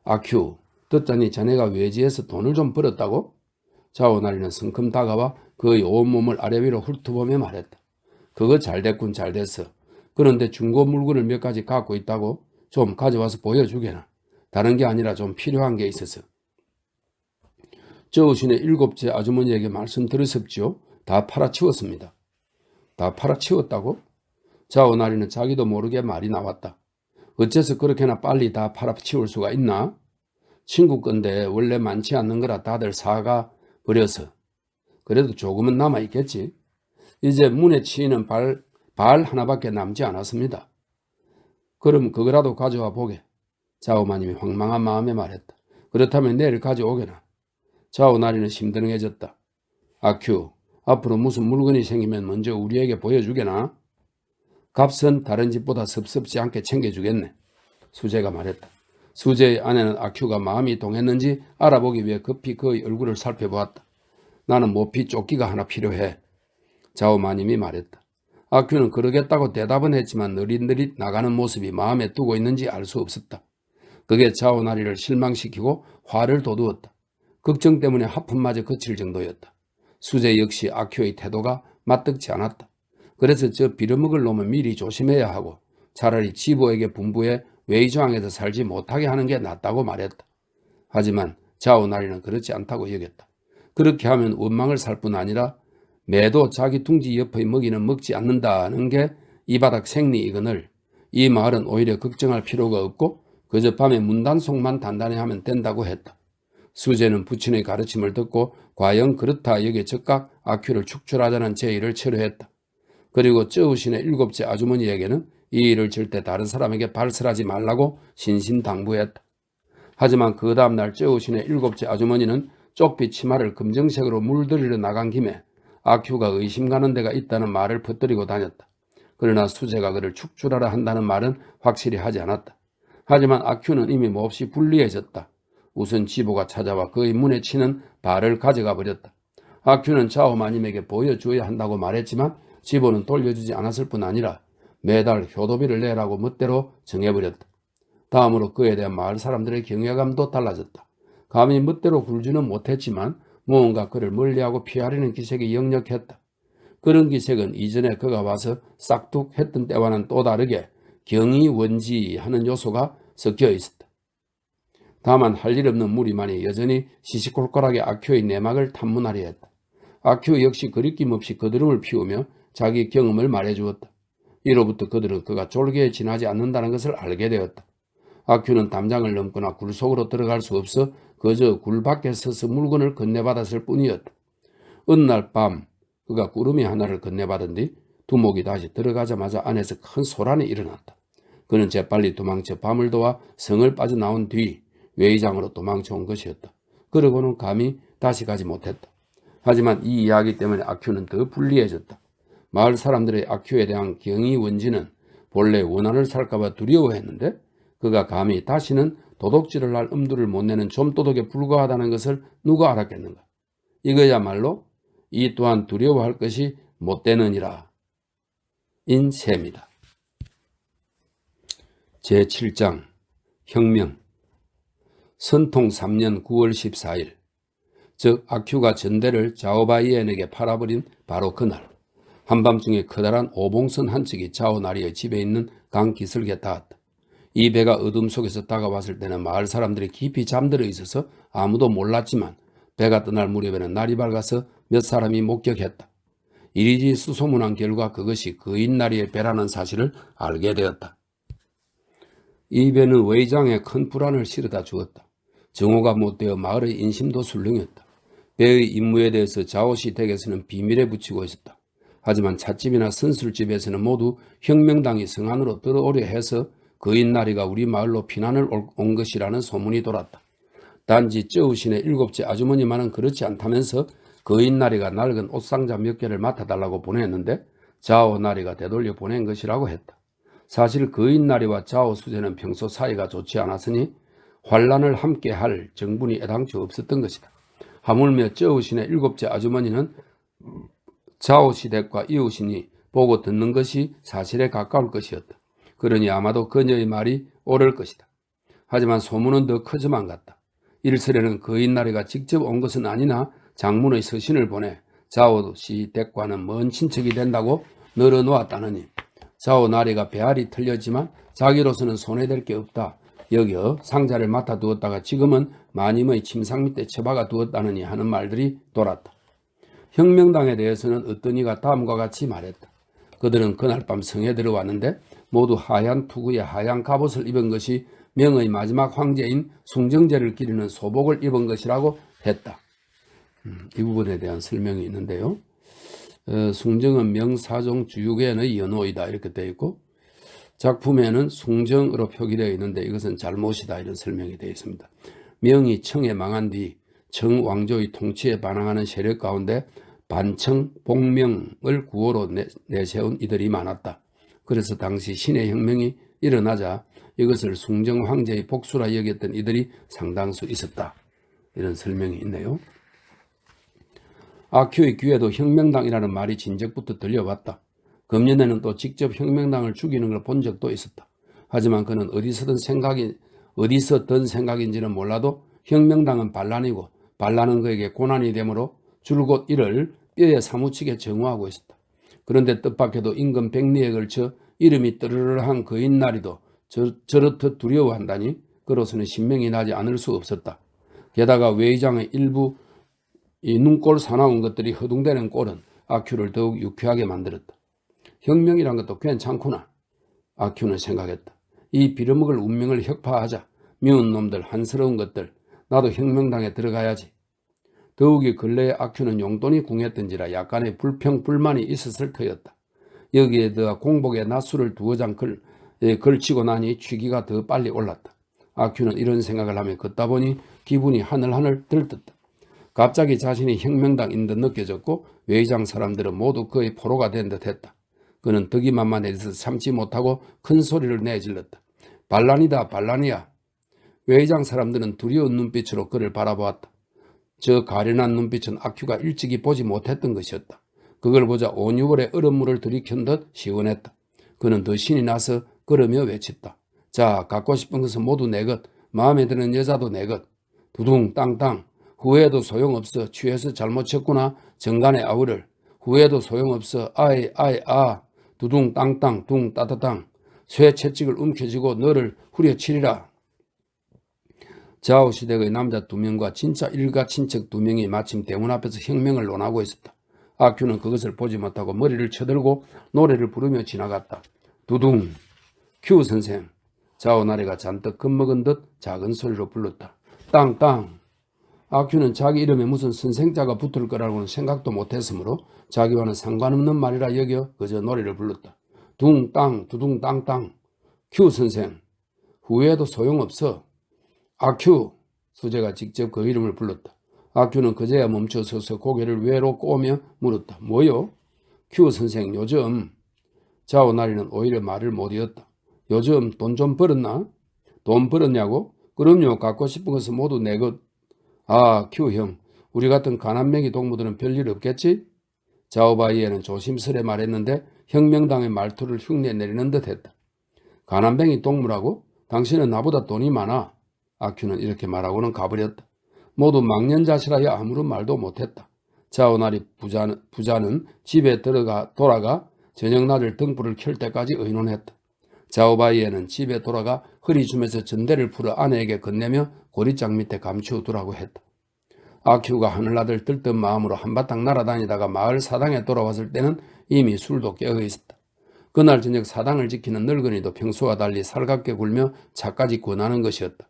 아큐, 듣자니 자네가 외지에서 돈을 좀 벌었다고? 자오나리는 성큼 다가와 그의 온몸을 아래 위로 훑어보며 말했다. 그거 잘됐군 잘됐어. 그런데 중고 물건을 몇 가지 갖고 있다고? 좀 가져와서 보여주게나. 다른 게 아니라 좀 필요한 게 있어서. 저우신의 7째 아주머니에게 말씀 들으셨지요? 다 팔아치웠습니다. 다 팔아치웠다고? 자오나리는 자기도 모르게 말이 나왔다. 어째서 그렇게나 빨리 다 팔아치울 수가 있나? 친구 건데 원래 많지 않는 거라 다들 사가 버려서. 그래도 조금은 남아있겠지. 이제 문에 치이는 발 하나밖에 남지 않았습니다. 그럼 그거라도 가져와 보게. 자오마님이 황망한 마음에 말했다. 그렇다면 내일 가져오게나. 자오나리는 심드렁해졌다. 아큐, 앞으로 무슨 물건이 생기면 먼저 우리에게 보여주게나. 값은 다른 집보다 섭섭지 않게 챙겨주겠네. 수재가 말했다. 수재의 아내는 아큐가 마음이 동했는지 알아보기 위해 급히 그의 얼굴을 살펴보았다. 나는 모피 조끼가 하나 필요해. 자오마님이 말했다. 아큐는 그러겠다고 대답은 했지만 느릿느릿 나가는 모습이 마음에 두고 있는지 알 수 없었다. 그게 자오나리를 실망시키고 화를 돋우었다. 걱정 때문에 하품마저 그칠 정도였다. 수재 역시 아큐의 태도가 맞득지 않았다. 그래서 저 빌어먹을 놈은 미리 조심해야 하고 차라리 지부에게 분부해 웨이조항에서 살지 못하게 하는 게 낫다고 말했다. 하지만 자오나리는 그렇지 않다고 여겼다. 그렇게 하면 원망을 살 뿐 아니라 매도 자기 둥지 옆의 먹이는 먹지 않는다는 게 이 바닥 생리이거늘 이 마을은 오히려 걱정할 필요가 없고 그저 밤에 문단속만 단단히 하면 된다고 했다. 수재는 부친의 가르침을 듣고 과연 그렇다 여기에 즉각 아큐를 축출하자는 제의를 철회했다. 그리고 저우신의 7째 아주머니에게는 이 일을 절대 다른 사람에게 발설하지 말라고 신신당부했다. 하지만 그 다음날 저우신의 7째 아주머니는 쪽빛 치마를 검정색으로 물들이러 나간 김에 아큐가 의심 가는 데가 있다는 말을 퍼뜨리고 다녔다. 그러나 수재가 그를 축출하라 한다는 말은 확실히 하지 않았다. 하지만 아큐는 이미 몹시 불리해졌다. 우선 지보가 찾아와 그의 문에 치는 발을 가져가 버렸다. 아큐는 자오 마님에게 보여주어야 한다고 말했지만 지보는 돌려주지 않았을 뿐 아니라 매달 효도비를 내라고 멋대로 정해버렸다. 다음으로 그에 대한 마을 사람들의 경외감도 달라졌다. 감히 멋대로 굴지는 못했지만 무언가 그를 멀리하고 피하려는 기색이 역력했다. 그런 기색은 이전에 그가 와서 싹둑했던 때와는 또 다르게 경이원지하는 요소가 섞여 있었다. 다만 할 일 없는 무리만이 여전히 시시콜콜하게 아큐의 내막을 탐문하려 했다. 아큐 역시 거리낌 없이 거드름을 피우며 자기 경험을 말해주었다. 이로부터 그들은 그가 졸개에 지나지 않는다는 것을 알게 되었다. 아큐는 담장을 넘거나 굴 속으로 들어갈 수 없어 그저 굴 밖에 서서 물건을 건네받았을 뿐이었다. 어느 날 밤 그가 구름이 하나를 건네받은 뒤 두목이 다시 들어가자마자 안에서 큰 소란이 일어났다. 그는 재빨리 도망쳐 밤을 도와 성을 빠져나온 뒤 외의장으로 도망쳐온 것이었다. 그러고는 감히 다시 가지 못했다. 하지만 이 이야기 때문에 아큐는 더 불리해졌다. 마을 사람들의 아큐에 대한 경이원지는 본래 원한을 살까봐 두려워했는데 그가 감히 다시는 도둑질을 할 엄두를 못 내는 좀도둑에 불과하다는 것을 누가 알았겠는가. 이거야말로 이 또한 두려워할 것이 못되느니라 인 셈이다. 제7장 혁명. 선통 3년 9월 14일 즉 아큐가 전대를 자오바이엔에게 팔아버린 바로 그날 한밤중에 커다란 오봉선 한 척이 자오나리의 집에 있는 강 기슭에 닿았다. 이 배가 어둠 속에서 다가왔을 때는 마을 사람들이 깊이 잠들어 있어서 아무도 몰랐지만 배가 떠날 무렵에는 날이 밝아서 몇 사람이 목격했다. 이리지 수소문한 결과 그것이 거인나리의 배라는 사실을 알게 되었다. 이 배는 외장에 큰 불안을 실어다 주었다. 정오가 못되어 마을의 인심도 술렁였다. 배의 임무에 대해서 자오시 댁에서는 비밀에 붙이고 있었다. 하지만 찻집이나 선술집에서는 모두 혁명당이 성안으로 들어오려 해서 거인나리가 우리 마을로 피난을 온 것이라는 소문이 돌았다. 단지 쩌우신의 7째 아주머니만은 그렇지 않다면서 거인나리가 낡은 옷상자 몇 개를 맡아달라고 보냈는데 자오나리가 되돌려 보낸 것이라고 했다. 사실 거인나리와 자오 수제는 평소 사이가 좋지 않았으니 환란을 함께 할 정분이 애당초 없었던 것이다. 하물며 쩌우신의 7째 아주머니는 자오시댁과 이웃이니 보고 듣는 것이 사실에 가까울 것이었다. 그러니 아마도 그녀의 말이 옳을 것이다. 하지만 소문은 더 커져만 갔다. 일설에는 거인나리가 직접 온 것은 아니나 장문의 서신을 보내 자오시 댁과는 먼 친척이 된다고 늘어놓았다느니 자오나리가 배알이 틀렸지만 자기로서는 손해될 게 없다 여겨 상자를 맡아두었다가 지금은 마님의 침상 밑에 처박아 두었다느니 하는 말들이 돌았다. 혁명당에 대해서는 어떤 이가 다음과 같이 말했다. 그들은 그날 밤 성에 들어왔는데 모두 하얀 투구에 하얀 갑옷을 입은 것이 명의 마지막 황제인 숭정제를 기리는 소복을 입은 것이라고 했다. 이 부분에 대한 설명이 있는데요. 숭정은 명사종 주유계의 연호이다 이렇게 되어 있고 작품에는 숭정으로 표기되어 있는데 이것은 잘못이다 이런 설명이 되어 있습니다. 명이 청에 망한 뒤 청왕조의 통치에 반항하는 세력 가운데 반청, 복명을 구호로 내세운 이들이 많았다. 그래서 당시 신의 혁명이 일어나자 이것을 숭정 황제의 복수라 여겼던 이들이 상당수 있었다. 이런 설명이 있네요. 아큐의 귀에도 혁명당이라는 말이 진작부터 들려왔다. 금년에는 또 직접 혁명당을 죽이는 걸 본 적도 있었다. 하지만 그는 어디서든 생각인지는 몰라도 혁명당은 반란이고 반란은 그에게 고난이 되므로 줄곧 이를 뼈에 사무치게 정화하고 있었다. 그런데 뜻밖에도 임금 백리에 걸쳐 이름이 뜨르르한 거인나리도 저렇듯 두려워한다니 그로서는 신명이 나지 않을 수 없었다. 게다가 외의장의 일부 이 눈꼴 사나운 것들이 허둥대는 꼴은 아큐를 더욱 유쾌하게 만들었다. 혁명이란 것도 괜찮구나. 아큐는 생각했다. 이 빌어먹을 운명을 혁파하자. 미운 놈들, 한스러운 것들. 나도 혁명당에 들어가야지. 더욱이 근래에 아큐는 용돈이 궁했던지라 약간의 불평불만이 있었을 터였다. 여기에 더하 공복에 낫수를 2장 걸치고 나니 취기가 더 빨리 올랐다. 아큐는 이런 생각을 하며 걷다 보니 기분이 하늘하늘 들떴다. 갑자기 자신이 혁명당인 듯 느껴졌고 외의장 사람들은 모두 그의 포로가 된 듯 했다. 그는 득이만만해서 참지 못하고 큰 소리를 내질렀다. 반란이다 반란이야. 외의장 사람들은 두려운 눈빛으로 그를 바라보았다. 저 가련한 눈빛은 아큐가 일찍이 보지 못했던 것이었다. 그걸 보자 온 유월의 얼음물을 들이킨 듯 시원했다. 그는 더 신이 나서 걸으며 외쳤다. 자, 갖고 싶은 것은 모두 내 것, 마음에 드는 여자도 내 것. 두둥 땅땅. 후회해도 소용없어. 취해서 잘못 쳤구나. 정간의 아우를. 후회해도 소용없어. 아이 아이 아. 두둥 땅땅 둥 따따땅. 쇠 채찍을 움켜쥐고 너를 후려치리라. 좌우시댁의 남자 2명과 진짜 일가 친척 2명이 마침 대문 앞에서 혁명을 논하고 있었다. 아큐는 그것을 보지 못하고 머리를 쳐들고 노래를 부르며 지나갔다. 두둥. 큐 선생. 좌우나리가 잔뜩 겁먹은 듯 작은 소리로 불렀다. 땅땅. 아큐는 자기 이름에 무슨 선생자가 붙을 거라고는 생각도 못했으므로 자기와는 상관없는 말이라 여겨 그저 노래를 불렀다. 둥땅 두둥 땅땅. 큐 선생. 후회해도 소용없어. 아큐. 수재가 직접 그 이름을 불렀다. 아큐는 그제야 멈춰서서 고개를 외로 꼬며 물었다. 뭐요? 큐 선생 요즘. 좌우나리는 오히려 말을 못 이었다. 요즘 돈 좀 벌었나? 돈 벌었냐고? 그럼요. 갖고 싶은 것은 모두 내 것. 아, 큐 형. 우리 같은 가난맹이 동무들은 별일 없겠지? 좌우바이에는 조심스레 말했는데 혁명당의 말투를 흉내내리는 듯 했다. 가난뱅이 동무라고? 당신은 나보다 돈이 많아. 아큐는 이렇게 말하고는 가버렸다. 모두 망년자시라야 아무런 말도 못했다. 좌우나리 부자는 집에 돌아가 저녁낮을 등불을 켤 때까지 의논했다. 좌우바이에는 집에 돌아가 허리 줌에서 전대를 풀어 아내에게 건네며 고리장 밑에 감추어두라고 했다. 아큐가 하늘나들 들뜬 마음으로 한바탕 날아다니다가 마을 사당에 돌아왔을 때는 이미 술도 깨어 있었다. 그날 저녁 사당을 지키는 늙은이도 평소와 달리 살갑게 굴며 차까지 권하는 것이었다.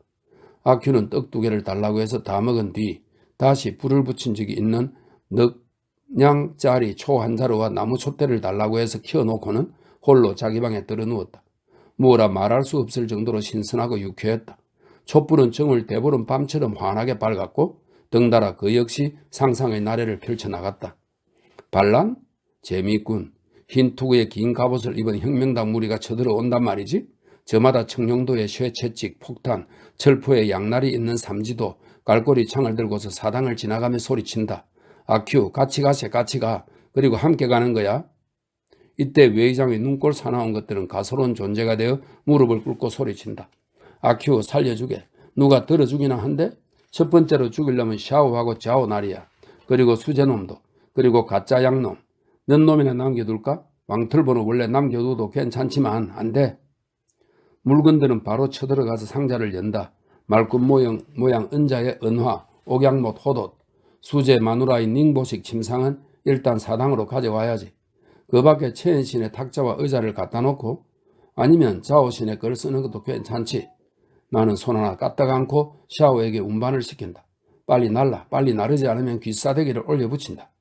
아큐는 떡 2개를 달라고 해서 다 먹은 뒤 다시 불을 붙인 적이 있는 넉냥짜리 초 한 자루와 나무 촛대를 달라고 해서 키워놓고는 홀로 자기 방에 들어누웠다. 뭐라 말할 수 없을 정도로 신선하고 유쾌했다. 촛불은 정을 대보름 밤처럼 환하게 밝았고 덩달아 그 역시 상상의 나래를 펼쳐나갔다. 반란? 재미있군. 흰 투구에 긴 갑옷을 입은 혁명당 무리가 쳐들어온단 말이지? 저마다 청룡도에 쇠채찍, 폭탄, 철포에 양날이 있는 삼지도 갈고리 창을 들고서 사당을 지나가며 소리친다. 아큐, 같이 가세, 같이 가. 그리고 함께 가는 거야. 이때 외의장의 눈꼴 사나운 것들은 가소로운 존재가 되어 무릎을 꿇고 소리친다. 아큐, 살려주게. 누가 들어주기나 한데? 첫 번째로 죽이려면 샤오하고 좌우나리야. 그리고 수제놈도. 그리고 가짜 양놈. 몇 놈이나 남겨둘까? 왕틀보는 원래 남겨둬도 괜찮지만 안 돼. 물건들은 바로 쳐들어가서 상자를 연다. 말꾼 모양 은자의 은화, 옥양못 호돛, 수제 마누라의 닝보식 침상은 일단 사당으로 가져와야지. 그 밖에 최은신의 탁자와 의자를 갖다 놓고 아니면 좌우신의 걸 쓰는 것도 괜찮지. 나는 손 하나 까딱 않고 샤오에게 운반을 시킨다. 빨리 날라. 빨리 나르지 않으면 귀싸대기를 올려붙인다.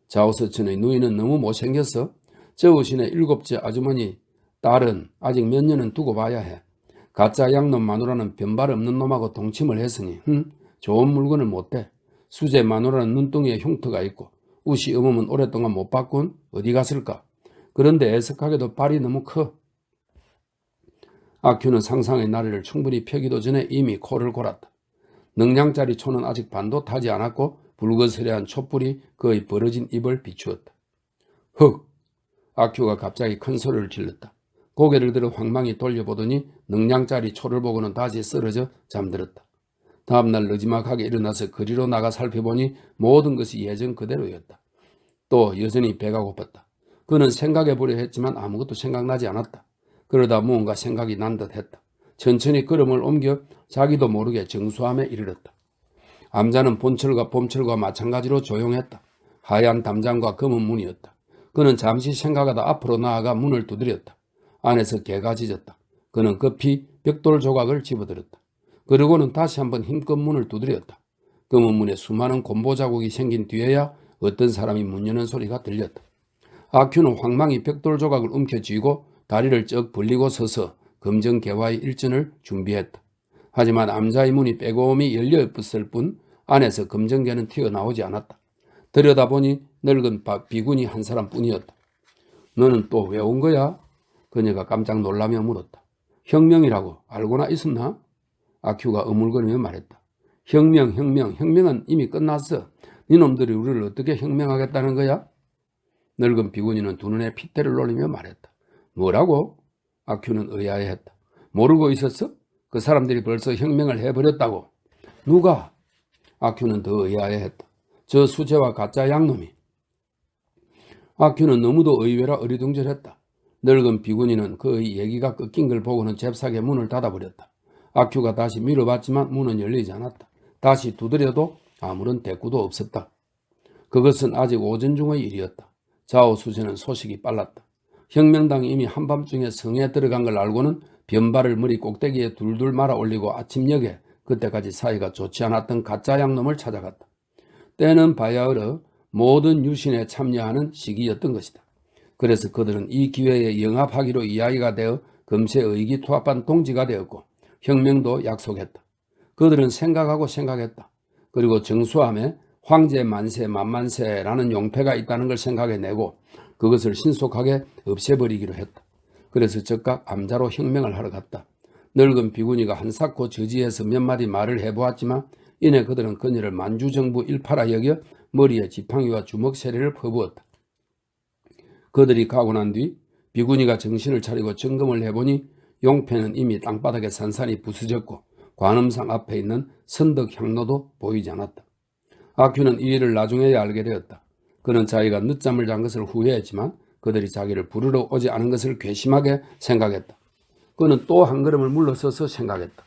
좌우서천의 누이는 너무 못생겼어. 저우신의 7째 아주머니 딸은 아직 몇 년은 두고 봐야 해. 가짜 양놈 마누라는 변발 없는 놈하고 동침을 했으니 좋은 물건을 못 대. 수제 마누라는 눈덩이에 흉터가 있고 우시 어멈은 오랫동안 못 봤군. 어디 갔을까? 그런데 애석하게도 발이 너무 커. 아큐는 상상의 나래를 충분히 펴기도 전에 이미 코를 골았다. 능량짜리 초는 아직 반도 타지 않았고 불거스레한 촛불이 그의 벌어진 입을 비추었다. 흑! 아큐가 갑자기 큰 소리를 질렀다. 고개를 들어 황망히 돌려보더니 능량짜리 초를 보고는 다시 쓰러져 잠들었다. 다음날 느지막하게 일어나서 거리로 나가 살펴보니 모든 것이 예전 그대로였다. 또 여전히 배가 고팠다. 그는 생각해보려 했지만 아무것도 생각나지 않았다. 그러다 무언가 생각이 난 듯했다. 천천히 걸음을 옮겨 자기도 모르게 정수함에 이르렀다. 암자는 봄철과 마찬가지로 조용했다. 하얀 담장과 검은 문이었다. 그는 잠시 생각하다 앞으로 나아가 문을 두드렸다. 안에서 개가 짖었다. 그는 급히 벽돌 조각을 집어들었다. 그러고는 다시 한번 힘껏 문을 두드렸다. 검은 문에 수많은 곰보 자국이 생긴 뒤에야 어떤 사람이 문 여는 소리가 들렸다. 아큐는 황망히 벽돌 조각을 움켜쥐고 다리를 쩍 벌리고 서서 검정 개와의 일전을 준비했다. 하지만 암자의 문이 빼꼼히 열려있을 뿐 안에서 검정개는 튀어나오지 않았다. 들여다보니 늙은 비군이 한 사람뿐이었다. 너는 또 왜 온 거야? 그녀가 깜짝 놀라며 물었다. 혁명이라고 알고나 있었나? 아큐가 어물거리며 말했다. 혁명은 이미 끝났어. 니놈들이 우리를 어떻게 혁명하겠다는 거야? 늙은 비구니는 두 눈에 핏대를 놀리며 말했다. 뭐라고? 아큐는 의아해했다. 모르고 있었어? 그 사람들이 벌써 혁명을 해버렸다고. 누가? 아큐는 더 의아해했다. 저 수재와 가짜 양놈이. 아큐는 너무도 의외라 어리둥절했다. 늙은 비구니는 그의 얘기가 끊긴 걸 보고는 잽싸게 문을 닫아버렸다. 아큐가 다시 밀어봤지만 문은 열리지 않았다. 다시 두드려도 아무런 대꾸도 없었다. 그것은 아직 오전 중의 일이었다. 자오 수재는 소식이 빨랐다. 혁명당이 이미 한밤중에 성에 들어간 걸 알고는 변발을 머리 꼭대기에 둘둘 말아 올리고 아침녘에 그때까지 사이가 좋지 않았던 가짜 양놈을 찾아갔다. 때는 바야흐로 모든 유신에 참여하는 시기였던 것이다. 그래서 그들은 이 기회에 영합하기로 이야기가 되어 금세 의기투합한 동지가 되었고 혁명도 약속했다. 그들은 생각하고 생각했다. 그리고 정수함에 황제 만세 만만세라는 용패가 있다는 걸 생각해내고 그것을 신속하게 없애버리기로 했다. 그래서 즉각 암자로 혁명을 하러 갔다. 늙은 비구니가 한사코 저지해서 몇 마디 말을 해보았지만 이내 그들은 그녀를 만주정부 일파라 여겨 머리에 지팡이와 주먹 세례를 퍼부었다. 그들이 가고 난 뒤 비구니가 정신을 차리고 점검을 해보니 용패는 이미 땅바닥에 산산이 부서졌고 관음상 앞에 있는 선덕 향로도 보이지 않았다. 아큐는 이 일을 나중에야 알게 되었다. 그는 자기가 늦잠을 잔 것을 후회했지만 그들이 자기를 부르러 오지 않은 것을 괘씸하게 생각했다. 그는 또 한 걸음을 물러서서 생각했다.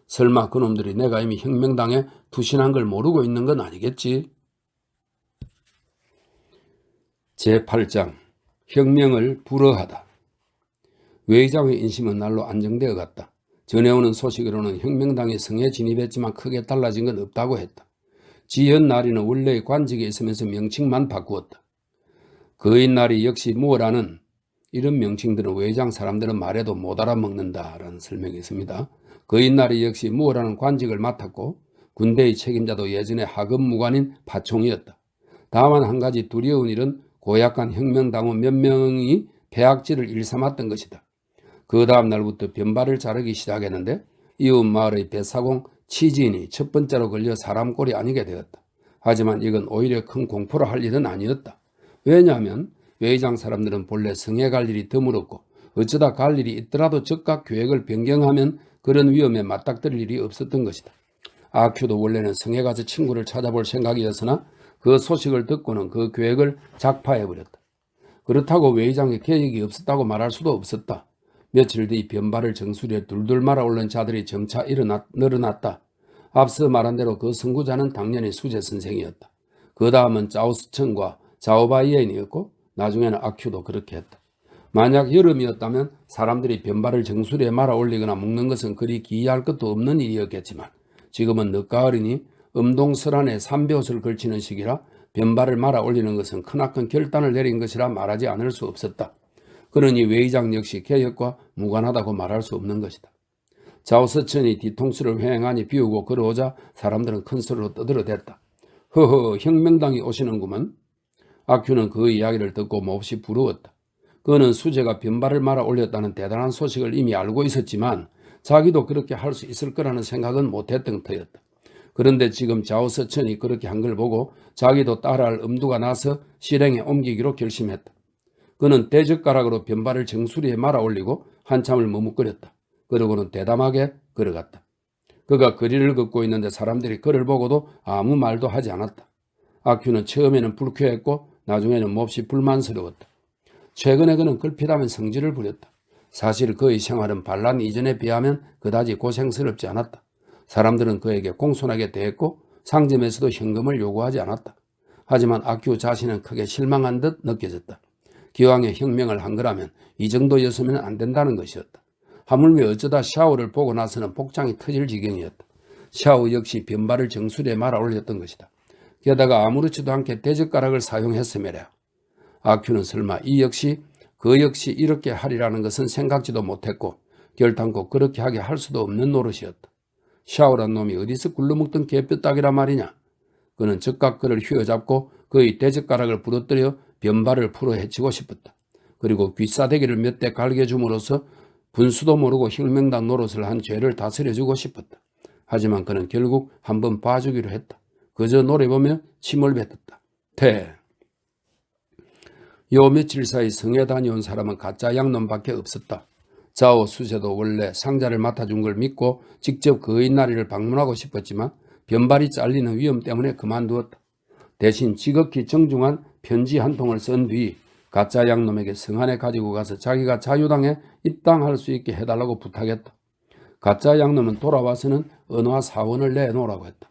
설마 그놈들이 내가 이미 혁명당에 투신한 걸 모르고 있는 건 아니겠지? 제8장 혁명을 불허하다. 외의장의 인심은 날로 안정되어 갔다. 전해오는 소식으로는 혁명당이 성에 진입했지만 크게 달라진 건 없다고 했다. 지현 나리는 원래의 관직에 있으면서 명칭만 바꾸었다. 거인 나리 역시 무어라는 이런 명칭들은 외장 사람들은 말해도 못 알아먹는다라는 설명이 있습니다. 거인 나리 역시 무어라는 관직을 맡았고 군대의 책임자도 예전에 하급 무관인 파총이었다. 다만 한 가지 두려운 일은 고약한 혁명당원 몇 명이 폐악질을 일삼았던 것이다. 그 다음 날부터 변발을 자르기 시작했는데 이웃 마을의 뱃사공 치지인이 첫 번째로 걸려 사람 꼴이 아니게 되었다. 하지만 이건 오히려 큰 공포로 할 일은 아니었다. 왜냐하면 외장 사람들은 본래 성에 갈 일이 드물었고 어쩌다 갈 일이 있더라도 즉각 계획을 변경하면 그런 위험에 맞닥뜨릴 일이 없었던 것이다. 아큐도 원래는 성에 가서 친구를 찾아볼 생각이었으나 그 소식을 듣고는 그 계획을 작파해버렸다. 그렇다고 외장에 계획이 없었다고 말할 수도 없었다. 며칠 뒤 변발을 정수리에 둘둘 말아 올린 자들이 점차 늘어났다. 앞서 말한 대로 그 선구자는 당연히 수재 선생이었다. 그 다음은 짜오스천과 자오바이엔이었고 나중에는 아큐도 그렇게 했다. 만약 여름이었다면 사람들이 변발을 정수리에 말아 올리거나 묶는 것은 그리 기이할 것도 없는 일이었겠지만 지금은 늦가을이니 음동설안에 삼배옷을 걸치는 시기라 변발을 말아 올리는 것은 크나큰 결단을 내린 것이라 말하지 않을 수 없었다. 그러니 외의장 역시 개혁과 무관하다고 말할 수 없는 것이다. 자오서천이 뒤통수를 휑하니 비우고 걸어오자 사람들은 큰 소리로 떠들어댔다. 허허, 혁명당이 오시는구먼. 아큐는 그 이야기를 듣고 몹시 부러웠다. 그는 수재가 변발을 말아 올렸다는 대단한 소식을 이미 알고 있었지만 자기도 그렇게 할 수 있을 거라는 생각은 못했던 터였다. 그런데 지금 자오서천이 그렇게 한 걸 보고 자기도 따라할 엄두가 나서 실행에 옮기기로 결심했다. 그는 대젓가락으로 변발을 정수리에 말아 올리고 한참을 머뭇거렸다. 그러고는 대담하게 걸어갔다. 그가 거리를 걷고 있는데 사람들이 그를 보고도 아무 말도 하지 않았다. 아큐는 처음에는 불쾌했고 나중에는 몹시 불만스러웠다. 최근에 그는 걸핏하면 성질을 부렸다. 사실 그의 생활은 반란 이전에 비하면 그다지 고생스럽지 않았다. 사람들은 그에게 공손하게 대했고 상점에서도 현금을 요구하지 않았다. 하지만 아큐 자신은 크게 실망한 듯 느껴졌다. 기왕에 혁명을 한 거라면 이 정도였으면 안 된다는 것이었다. 하물며 어쩌다 샤오를 보고 나서는 복장이 터질 지경이었다. 샤오 역시 변발을 정수리에 말아 올렸던 것이다. 게다가 아무렇지도 않게 대젓가락을 사용했음에라. 아큐는 설마 그 역시 이렇게 하리라는 것은 생각지도 못했고 결단코 그렇게 하게 할 수도 없는 노릇이었다. 샤오란 놈이 어디서 굴러먹던 개뼈딱이라 말이냐. 그는 즉각 그를 휘어잡고 그의 대젓가락을 부러뜨려 변발을 풀어 헤치고 싶었다. 그리고 귀싸대기를 몇 대 갈겨줌으로써 분수도 모르고 혁명당 노릇을 한 죄를 다스려주고 싶었다. 하지만 그는 결국 한번 봐주기로 했다. 그저 노래보며 침을 뱉었다. 요 며칠 사이 성에 다녀온 사람은 가짜 양놈밖에 없었다. 자오 수세도 원래 상자를 맡아준 걸 믿고 직접 그의 나리를 방문하고 싶었지만 변발이 잘리는 위험 때문에 그만두었다. 대신 지극히 정중한 편지 한 통을 쓴 뒤 가짜 양놈에게 성 안에 가지고 가서 자기가 자유당에 입당할 수 있게 해달라고 부탁했다. 가짜 양놈은 돌아와서는 은화 사원을 내놓으라고 했다.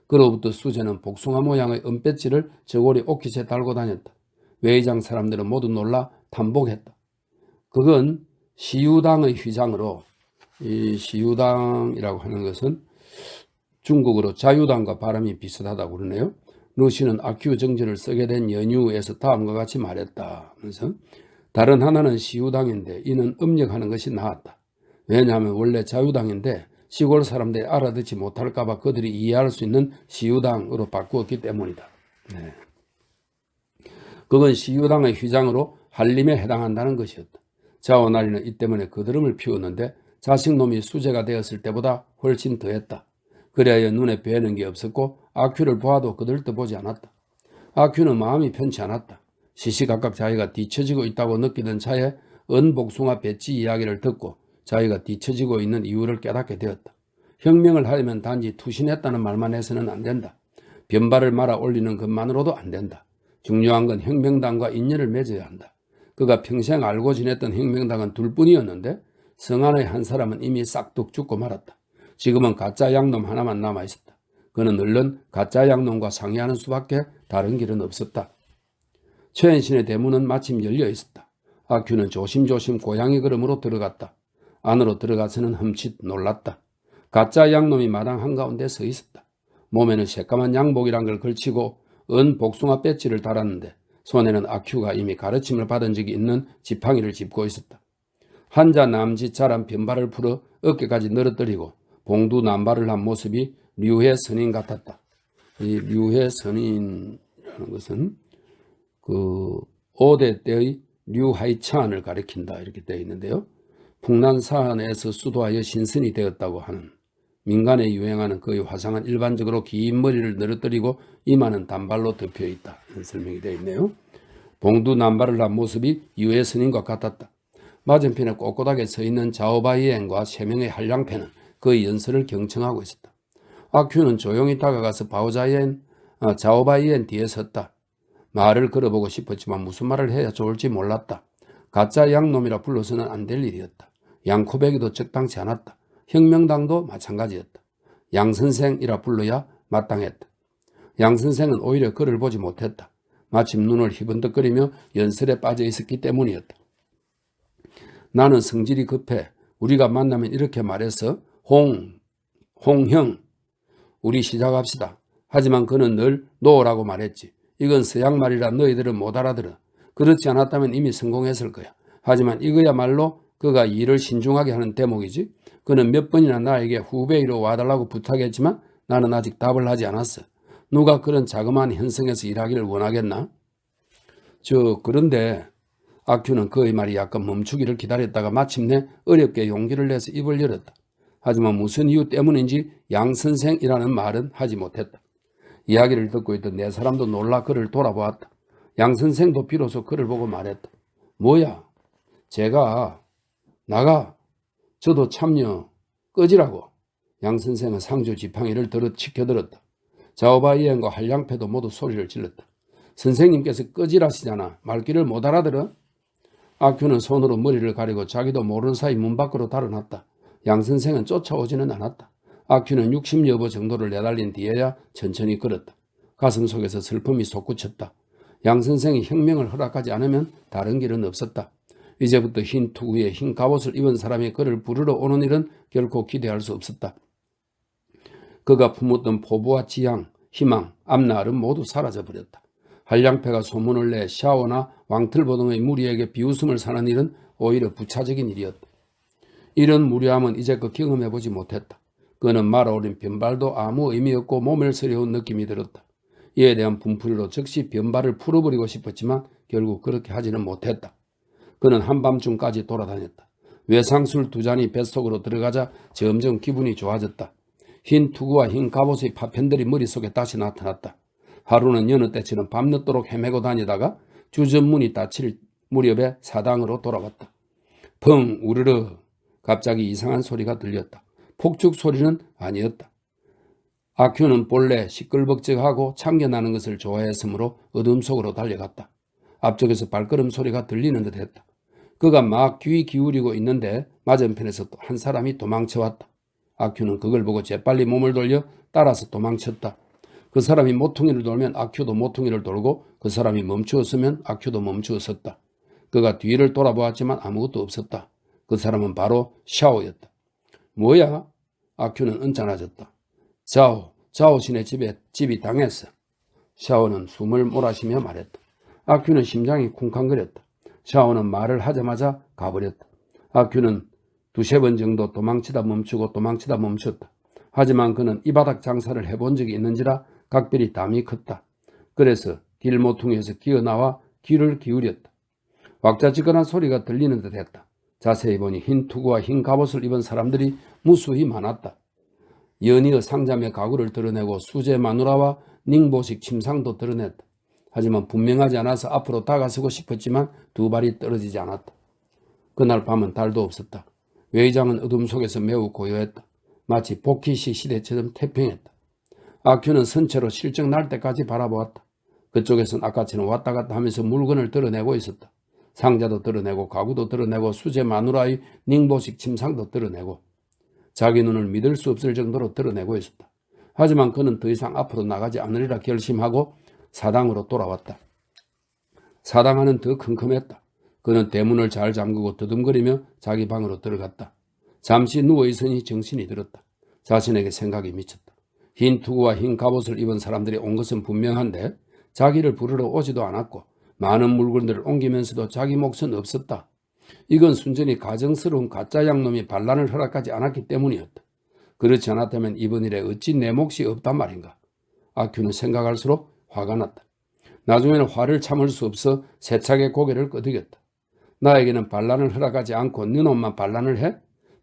그로부터 수세는 복숭아 모양의 은배지를 저고리 옷깃에 달고 다녔다. 외의장 사람들은 모두 놀라 탐복했다. 그건 시유당의 휘장으로, 이 시유당이라고 하는 것은 중국어로 자유당과 발음이 비슷하다고 그러네요. 루시는 아큐 정제를 쓰게 된 연유에서 다음과 같이 말했다. 그래서 다른 하나는 시유당인데 이는 음력하는 것이 나았다. 왜냐하면 원래 자유당인데 시골 사람들이 알아듣지 못할까 봐 그들이 이해할 수 있는 시유당으로 바꾸었기 때문이다. 네. 그건 시유당의 휘장으로 한림에 해당한다는 것이었다. 자오나리는 이 때문에 그드름을 피웠는데 자식놈이 수제가 되었을 때보다 훨씬 더했다. 그래야 눈에 뵈는 게 없었고 아큐를 보아도 그들도 보지 않았다. 아큐는 마음이 편치 않았다. 시시각각 자기가 뒤처지고 있다고 느끼던 차에 은복숭아 배지 이야기를 듣고 자기가 뒤처지고 있는 이유를 깨닫게 되었다. 혁명을 하려면 단지 투신했다는 말만 해서는 안 된다. 변발을 말아 올리는 것만으로도 안 된다. 중요한 건 혁명당과 인연을 맺어야 한다. 그가 평생 알고 지냈던 혁명당은 둘뿐이었는데 성안의 한 사람은 이미 싹둑 죽고 말았다. 지금은 가짜 양놈 하나만 남아있었다. 그는 얼른 가짜 양놈과 상의하는 수밖에 다른 길은 없었다. 최은신의 대문은 마침 열려 있었다. 아큐는 조심조심 고양이 걸음으로 들어갔다. 안으로 들어가서는 흠칫 놀랐다. 가짜 양놈이 마당 한가운데 서 있었다. 몸에는 새까만 양복이란 걸 걸치고 은 복숭아 배지를 달았는데 손에는 아큐가 이미 가르침을 받은 적이 있는 지팡이를 짚고 있었다. 한자 남짓자란 변발을 풀어 어깨까지 늘어뜨리고 봉두 남발을 한 모습이 류회 선인 같았다. 이 류회 선인이라는 것은 그 5대 때의 류하이찬을 가리킨다 이렇게 되어 있는데요. 풍란산에서 수도하여 신선이 되었다고 하는 민간에 유행하는 그의 화상은 일반적으로 긴 머리를 늘어뜨리고 이마는 단발로 덮여 있다. 이런 설명이 되어 있네요. 봉두 남발을 한 모습이 유해 스님과 같았다. 맞은편에 꼿꼿하게 서 있는 자오바이엔과 3명의 한량패는 그의 연설을 경청하고 있었다. 아큐는 조용히 다가가서 자오바이엔 뒤에 섰다. 말을 걸어보고 싶었지만 무슨 말을 해야 좋을지 몰랐다. 가짜 양놈이라 불러서는 안 될 일이었다. 양코배기도 적당치 않았다. 혁명당도 마찬가지였다. 양선생이라 불러야 마땅했다. 양선생은 오히려 그를 보지 못했다. 마침 눈을 희번덕거리며 연설에 빠져 있었기 때문이었다. 나는 성질이 급해. 우리가 만나면 이렇게 말해서 홍형, 우리 시작합시다. 하지만 그는 늘 노라고 말했지. 이건 서양말이라 너희들은 못 알아들어. 그렇지 않았다면 이미 성공했을 거야. 하지만 이거야말로 그가 일을 신중하게 하는 대목이지. 그는 몇 번이나 나에게 후베이로 와달라고 부탁했지만 나는 아직 답을 하지 않았어. 누가 그런 자그마한 현성에서 일하기를 원하겠나? 그런데 아큐는 그의 말이 약간 멈추기를 기다렸다가 마침내 어렵게 용기를 내서 입을 열었다. 하지만 무슨 이유 때문인지 양선생이라는 말은 하지 못했다. 이야기를 듣고 있던 네 사람도 놀라 그를 돌아보았다. 양선생도 비로소 그를 보고 말했다. 뭐야? 제가 나가. 저도 참여. 꺼지라고. 양선생은 상주 지팡이를 치켜들었다. 자오바이엔과 한량패도 모두 소리를 질렀다. 선생님께서 꺼지라시잖아. 말귀를 못 알아들어? 아큐는 손으로 머리를 가리고 자기도 모르는 사이 문 밖으로 달아났다. 양선생은 쫓아오지는 않았다. 아큐는 60여보 정도를 내달린 뒤에야 천천히 걸었다. 가슴 속에서 슬픔이 솟구쳤다. 양선생이 혁명을 허락하지 않으면 다른 길은 없었다. 이제부터 흰 투구에 흰 갑옷을 입은 사람이 그를 부르러 오는 일은 결코 기대할 수 없었다. 그가 품었던 포부와 지향, 희망, 앞날은 모두 사라져버렸다. 한량패가 소문을 내 샤오나 왕틀보 등의 무리에게 비웃음을 사는 일은 오히려 부차적인 일이었다. 이런 무료함은 이제껏 경험해보지 못했다. 그는 말아올린 변발도 아무 의미 없고 모멸스러운 느낌이 들었다. 이에 대한 분풀이로 즉시 변발을 풀어버리고 싶었지만 결국 그렇게 하지는 못했다. 그는 한밤중까지 돌아다녔다. 외상술 2잔이 뱃속으로 들어가자 점점 기분이 좋아졌다. 흰 투구와 흰 갑옷의 파편들이 머릿속에 다시 나타났다. 하루는 여느 때처럼 밤늦도록 헤매고 다니다가 주전문이 닫힐 무렵에 사당으로 돌아왔다. 펑 우르르 갑자기 이상한 소리가 들렸다. 폭죽 소리는 아니었다. 아큐는 본래 시끌벅적하고 참견나는 것을 좋아했으므로 어둠 속으로 달려갔다. 앞쪽에서 발걸음 소리가 들리는 듯 했다. 그가 막 귀 기울이고 있는데 맞은편에서 또 한 사람이 도망쳐왔다. 아큐는 그걸 보고 재빨리 몸을 돌려 따라서 도망쳤다. 그 사람이 모퉁이를 돌면 아큐도 모퉁이를 돌고 그 사람이 멈추었으면 아큐도 멈추었었다. 그가 뒤를 돌아보았지만 아무것도 없었다. 그 사람은 바로 샤오였다. 뭐야? 아큐는 언짢아졌다. 자오 신의 집이 당했어. 샤오는 숨을 몰아쉬며 말했다. 아큐는 심장이 쿵쾅거렸다. 샤오는 말을 하자마자 가버렸다. 아큐는 두세 번 정도 도망치다 멈추고 도망치다 멈췄다. 하지만 그는 이 바닥 장사를 해본 적이 있는지라 각별히 담이 컸다. 그래서 길 모퉁이에서 기어나와 귀를 기울였다. 왁자지껄한 소리가 들리는 듯 했다. 자세히 보니 흰 투구와 흰 갑옷을 입은 사람들이 무수히 많았다. 연이어 상자의 가구를 드러내고 수제 마누라와 닝보식 침상도 드러냈다. 하지만 분명하지 않아서 앞으로 다가서고 싶었지만 두 발이 떨어지지 않았다. 그날 밤은 달도 없었다. 외의장은 어둠 속에서 매우 고요했다. 마치 복희시 시대처럼 태평했다. 아큐는 선체로 실적 날 때까지 바라보았다. 그쪽에선 아까처럼 왔다 갔다 하면서 물건을 드러내고 있었다. 상자도 드러내고 가구도 드러내고 수제 마누라의 닝보식 침상도 드러내고 자기 눈을 믿을 수 없을 정도로 드러내고 있었다. 하지만 그는 더 이상 앞으로 나가지 않으리라 결심하고 사당으로 돌아왔다. 사당 안은 더 컴컴했다. 그는 대문을 잘 잠그고 더듬거리며 자기 방으로 들어갔다. 잠시 누워있으니 정신이 들었다. 자신에게 생각이 미쳤다. 흰 투구와 흰 갑옷을 입은 사람들이 온 것은 분명한데 자기를 부르러 오지도 않았고 많은 물건들을 옮기면서도 자기 몫은 없었다. 이건 순전히 가정스러운 가짜 양놈이 반란을 허락하지 않았기 때문이었다. 그렇지 않았다면 이번 일에 어찌 내 몫이 없단 말인가. 아큐는 생각할수록 화가 났다. 나중에는 화를 참을 수 없어 세차게 고개를 끄덕였다. 나에게는 반란을 허락하지 않고 네 놈만 반란을 해?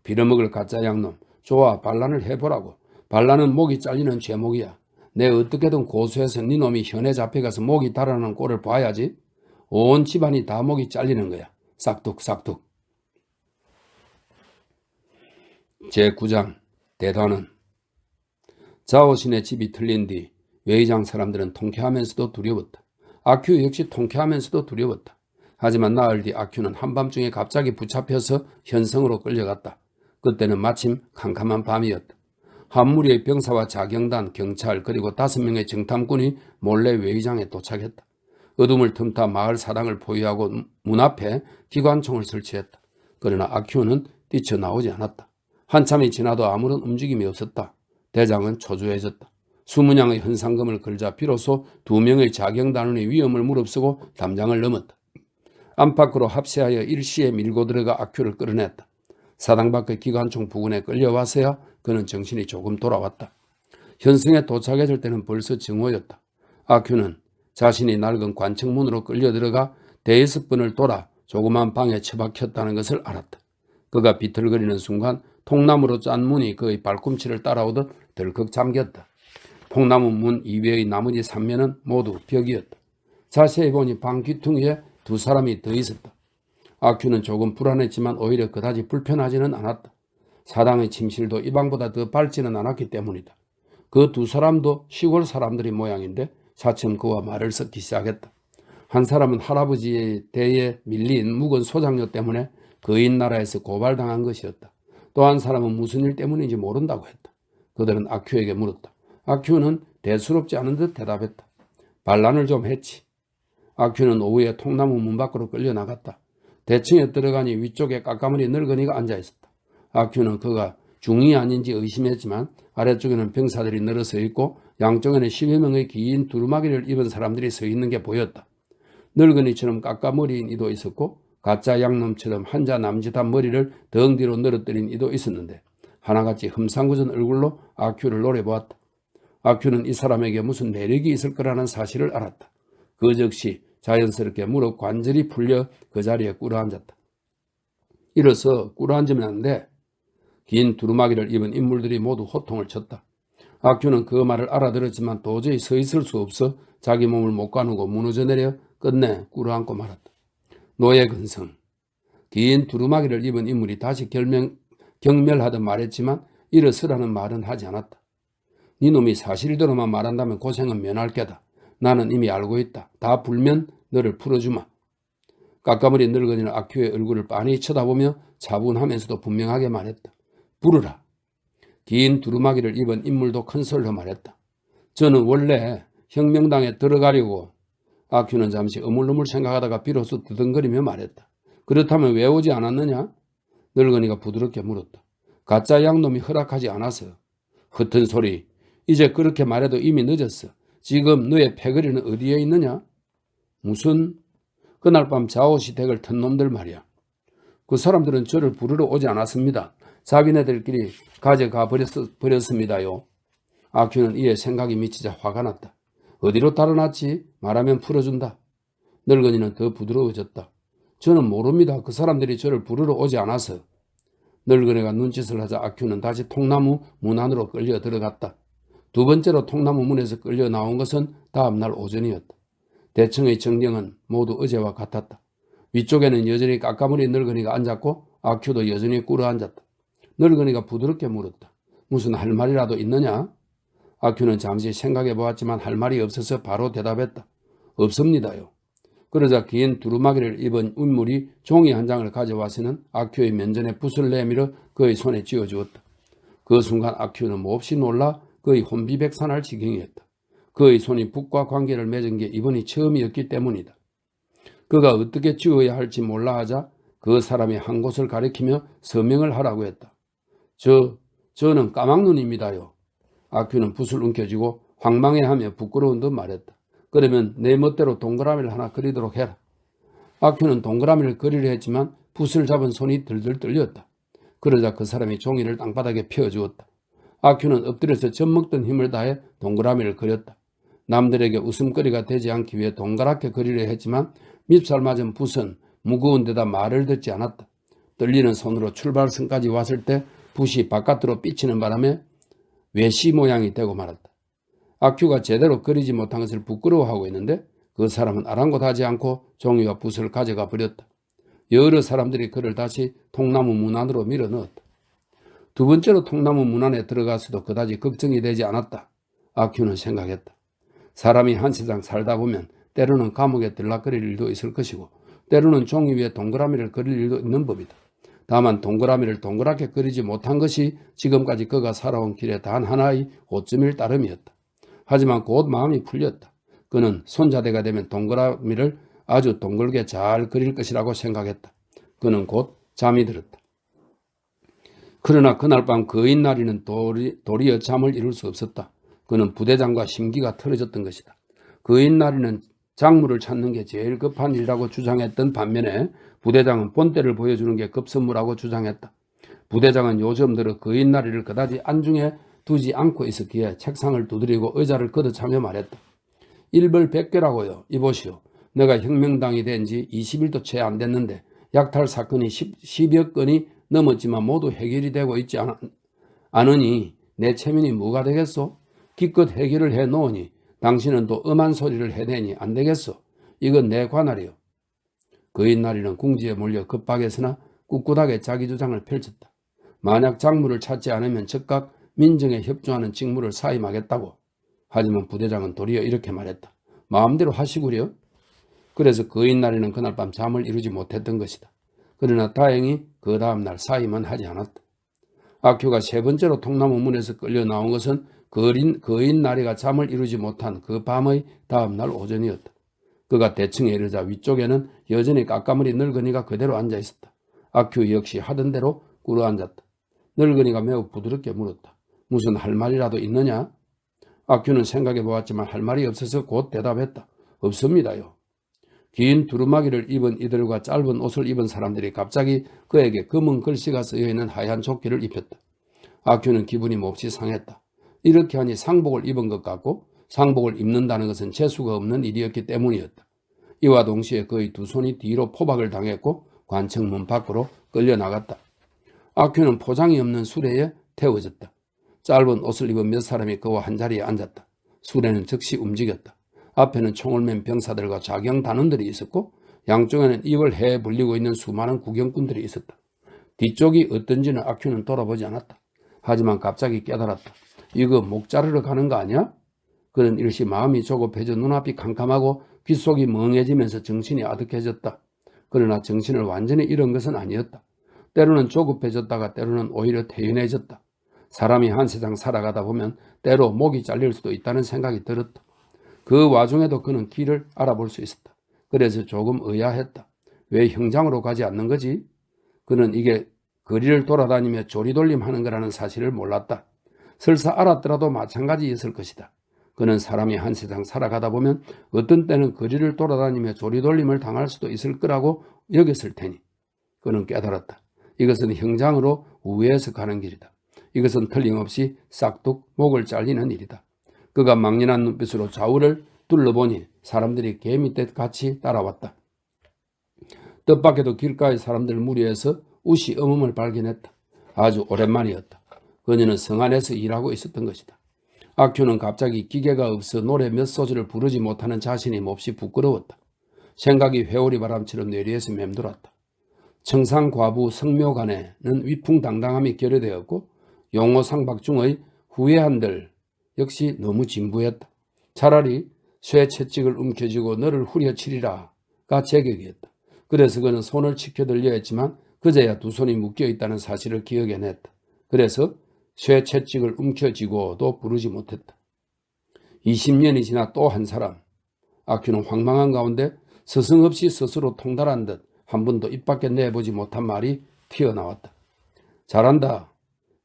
빌어먹을 가짜 양놈. 좋아, 반란을 해보라고. 반란은 목이 잘리는 죄목이야. 내 어떻게든 고소해서 네 놈이 현에 잡혀가서 목이 달아나는 꼴을 봐야지. 온 집안이 다 목이 잘리는 거야. 싹둑싹둑. 제9장 대단은 자오신의 집이 틀린 뒤 외의장 사람들은 통쾌하면서도 두려웠다. 아큐 역시 통쾌하면서도 두려웠다. 하지만 나흘 뒤 아큐는 한밤중에 갑자기 붙잡혀서 현성으로 끌려갔다. 그때는 마침 캄캄한 밤이었다. 한 무리의 병사와 자경단, 경찰 그리고 5명의 정탐꾼이 몰래 외의장에 도착했다. 어둠을 틈타 마을 사당을 포위하고 문 앞에 기관총을 설치했다. 그러나 아큐는 뛰쳐나오지 않았다. 한참이 지나도 아무런 움직임이 없었다. 대장은 초조해졌다. 20냥의 현상금을 걸자 비로소 2명의 자경단원의 위험을 무릅쓰고 담장을 넘었다. 안팎으로 합세하여 일시에 밀고 들어가 아큐를 끌어냈다. 사당 밖의 기관총 부근에 끌려와서야 그는 정신이 조금 돌아왔다. 현성에 도착했을 때는 벌써 정오였다. 아큐는 자신이 낡은 관청문으로 끌려 들어가 대여섯 번을 돌아 조그만 방에 처박혔다는 것을 알았다. 그가 비틀거리는 순간 통나무로 짠 문이 그의 발꿈치를 따라오듯 덜컥 잠겼다. 통나무 문 이외의 나머지 3면은 모두 벽이었다. 자세히 보니 방 귀퉁이에 2사람이 더 있었다. 아큐는 조금 불안했지만 오히려 그다지 불편하지는 않았다. 사당의 침실도 이 방보다 더 밝지는 않았기 때문이다. 그 2사람도 시골 사람들이 모양인데 차츰 그와 말을 섞기 시작했다. 한 사람은 할아버지의 대에 밀린 묵은 소장료 때문에 그인 나라에서 고발당한 것이었다. 또 한 사람은 무슨 일 때문인지 모른다고 했다. 그들은 아큐에게 물었다. 아큐는 대수롭지 않은 듯 대답했다. 반란을 좀 했지. 아큐는 오후에 통나무 문 밖으로 끌려나갔다. 대층에 들어가니 위쪽에 까까머리 늙은이가 앉아있었다. 아큐는 그가 중이 아닌지 의심했지만 아래쪽에는 병사들이 늘어서 있고 양쪽에는 10여 명의 긴 두루마기를 입은 사람들이 서 있는 게 보였다. 늙은이처럼 까까머리인 이도 있었고 가짜 양놈처럼 한자 남짓한 머리를 덩 뒤로 늘어뜨린 이도 있었는데 하나같이 흠상궂은 얼굴로 아큐를 노려보았다. 아큐는 이 사람에게 무슨 매력이 있을 거라는 사실을 알았다. 그 즉시 자연스럽게 무릎 관절이 풀려 그 자리에 꿇어앉았다. 일어서 꿇어앉으면 안 돼. 긴 두루마기를 입은 인물들이 모두 호통을 쳤다. 아큐는 그 말을 알아들었지만 도저히 서 있을 수 없어 자기 몸을 못 가누고 무너져 내려 끝내 꿇어앉고 말았다. 노예 근성. 긴 두루마기를 입은 인물이 다시 경멸하듯 말했지만 일어서라는 말은 하지 않았다. 네 놈이 사실대로만 말한다면 고생은 면할 게다. 나는 이미 알고 있다. 다 불면 너를 풀어주마. 깎아머리 늙은이는 아큐의 얼굴을 빤히 쳐다보며 차분하면서도 분명하게 말했다. 부르라. 긴 두루마기를 입은 인물도 큰 소리로 말했다. 저는 원래 혁명당에 들어가려고. 아큐는 잠시 어물어물 생각하다가 비로소 두덩거리며 말했다. 그렇다면 왜 오지 않았느냐? 늙은이가 부드럽게 물었다. 가짜 양놈이 허락하지 않아서. 흩은 소리. 이제 그렇게 말해도 이미 늦었어. 지금 너의 패거리는 어디에 있느냐? 무슨? 그날 밤 좌우시댁을 튼 놈들 말이야. 그 사람들은 저를 부르러 오지 않았습니다. 자기네들끼리 가져가 버렸습니다요. 아큐는 이에 생각이 미치자 화가 났다. 어디로 달아났지? 말하면 풀어준다. 늙은이는 더 부드러워졌다. 저는 모릅니다. 그 사람들이 저를 부르러 오지 않아서. 늙은이가 눈짓을 하자 아큐는 다시 통나무 문 안으로 끌려 들어갔다. 두 번째로 통나무 문에서 끌려 나온 것은 다음 날 오전이었다. 대청의 정경은 모두 어제와 같았다. 위쪽에는 여전히 깎아머리 늙은이가 앉았고 아큐도 여전히 꿇어앉았다. 늙은이가 부드럽게 물었다. 무슨 할 말이라도 있느냐? 아큐는 잠시 생각해 보았지만 할 말이 없어서 바로 대답했다. 없습니다요. 그러자 긴 두루마기를 입은 인물이 종이 한 장을 가져와서는 아큐의 면전에 붓을 내밀어 그의 손에 쥐어주었다. 그 순간 아큐는 몹시 놀라 거의 혼비백산할 지경이었다. 그의 손이 붓과 관계를 맺은 게 이번이 처음이었기 때문이다. 그가 어떻게 쥐어야 할지 몰라 하자 그 사람이 한 곳을 가리키며 서명을 하라고 했다. 저는 까막눈입니다요. 아큐는 붓을 움켜쥐고 황망해하며 부끄러운 듯 말했다. 그러면 내 멋대로 동그라미를 하나 그리도록 해라. 아큐는 동그라미를 그리려 했지만 붓을 잡은 손이 들들 떨렸다. 그러자 그 사람이 종이를 땅바닥에 펴주었다. 아큐는 엎드려서 젖먹던 힘을 다해 동그라미를 그렸다. 남들에게 웃음거리가 되지 않기 위해 동그랗게 그리려 했지만 밉살 맞은 붓은 무거운 데다 말을 듣지 않았다. 떨리는 손으로 출발선까지 왔을 때 붓이 바깥으로 삐치는 바람에 외시 모양이 되고 말았다. 아큐가 제대로 그리지 못한 것을 부끄러워하고 있는데 그 사람은 아랑곳하지 않고 종이와 붓을 가져가 버렸다. 여러 사람들이 그를 다시 통나무 문 안으로 밀어넣었다. 두 번째로 통나무 문 안에 들어가서도 그다지 걱정이 되지 않았다. 아큐는 생각했다. 사람이 한 세상 살다 보면 때로는 감옥에 들락거릴 일도 있을 것이고 때로는 종이 위에 동그라미를 그릴 일도 있는 법이다. 다만 동그라미를 동그랗게 그리지 못한 것이 지금까지 그가 살아온 길의 단 하나의 오점일 따름이었다. 하지만 곧 마음이 풀렸다. 그는 손자대가 되면 동그라미를 아주 동글게 잘 그릴 것이라고 생각했다. 그는 곧 잠이 들었다. 그러나 그날 밤 거인나리는 도리어 잠을 이룰 수 없었다. 그는 부대장과 심기가 틀어졌던 것이다. 거인나리는 작물을 찾는 게 제일 급한 일이라고 주장했던 반면에 부대장은 본때를 보여주는 게 급선무라고 주장했다. 부대장은 요즘 들어 거인나리를 그다지 안중에 두지 않고 있었기에 책상을 두드리고 의자를 걷어차며 말했다. 일벌백계라고요. 이보시오. 내가 혁명당이 된 지 20일도 채 안 됐는데 약탈 사건이 10여 건이 넘었지만 모두 해결이 되고 있지 않으니 내 체면이 뭐가 되겠소? 기껏 해결을 해놓으니 당신은 또 엄한 소리를 해대니 안 되겠소? 이건 내 관할이요. 거인나리는 궁지에 몰려 급박에서나 꿋꿋하게 자기 주장을 펼쳤다. 만약 작물을 찾지 않으면 즉각 민정에 협조하는 직무를 사임하겠다고. 하지만 부대장은 도리어 이렇게 말했다. 마음대로 하시구려. 그래서 거인나리는 그날 밤 잠을 이루지 못했던 것이다. 그러나 다행히 그 다음날 사임은 하지 않았다. 아큐가 세 번째로 통나무 문에서 끌려 나온 것은 거인나리가 잠을 이루지 못한 그 밤의 다음날 오전이었다. 그가 대층에 이르자 위쪽에는 여전히 깎아머리 늙은이가 그대로 앉아 있었다. 아큐 역시 하던 대로 꿇어앉았다. 늙은이가 매우 부드럽게 물었다. 무슨 할 말이라도 있느냐? 아큐는 생각해 보았지만 할 말이 없어서 곧 대답했다. 없습니다요. 긴 두루마기를 입은 이들과 짧은 옷을 입은 사람들이 갑자기 그에게 검은 글씨가 쓰여있는 하얀 조끼를 입혔다. 아큐는 기분이 몹시 상했다. 이렇게 하니 상복을 입은 것 같고 상복을 입는다는 것은 재수가 없는 일이었기 때문이었다. 이와 동시에 그의 두 손이 뒤로 포박을 당했고 관청문 밖으로 끌려나갔다. 아큐는 포장이 없는 수레에 태워졌다. 짧은 옷을 입은 몇 사람이 그와 한자리에 앉았다. 수레는 즉시 움직였다. 앞에는 총을 맨 병사들과 자경 단원들이 있었고 양쪽에는 입을 해 벌리고 있는 수많은 구경꾼들이 있었다. 뒤쪽이 어떤지는 아큐는 돌아보지 않았다. 하지만 갑자기 깨달았다. 이거 목 자르러 가는 거 아니야? 그는 일시 마음이 조급해져 눈앞이 캄캄하고 귓속이 멍해지면서 정신이 아득해졌다. 그러나 정신을 완전히 잃은 것은 아니었다. 때로는 조급해졌다가 때로는 오히려 태연해졌다. 사람이 한 세상 살아가다 보면 때로 목이 잘릴 수도 있다는 생각이 들었다. 그 와중에도 그는 길을 알아볼 수 있었다. 그래서 조금 의아했다. 왜 형장으로 가지 않는 거지? 그는 이게 거리를 돌아다니며 조리돌림하는 거라는 사실을 몰랐다. 설사 알았더라도 마찬가지였을 것이다. 그는 사람이 한 세상 살아가다 보면 어떤 때는 거리를 돌아다니며 조리돌림을 당할 수도 있을 거라고 여겼을 테니 그는 깨달았다. 이것은 형장으로 우회해서 가는 길이다. 이것은 틀림없이 싹둑 목을 잘리는 일이다. 그가 망연한 눈빛으로 좌우를 둘러보니 사람들이 개미떼 같이 따라왔다. 뜻밖에도 길가의 사람들 무리에서 우시 어멈을 발견했다. 아주 오랜만이었다. 그녀는 성 안에서 일하고 있었던 것이다. 아큐는 갑자기 기계가 없어 노래 몇 소절을 부르지 못하는 자신이 몹시 부끄러웠다. 생각이 회오리 바람처럼 뇌리에서 맴돌았다. 청상과부 성묘간에는 위풍당당함이 결여되었고 용호상박중의 후회한들 역시 너무 진부했다. 차라리 쇠 채찍을 움켜쥐고 너를 후려치리라가 제격이었다. 그래서 그는 손을 치켜들려 했지만 그제야 두 손이 묶여있다는 사실을 기억해냈다. 그래서 쇠 채찍을 움켜쥐고도 부르지 못했다. 20년이 지나 또 한 사람. 아큐는 황망한 가운데 스승없이 스스로 통달한 듯 한 번도 입 밖에 내보지 못한 말이 튀어나왔다. 잘한다.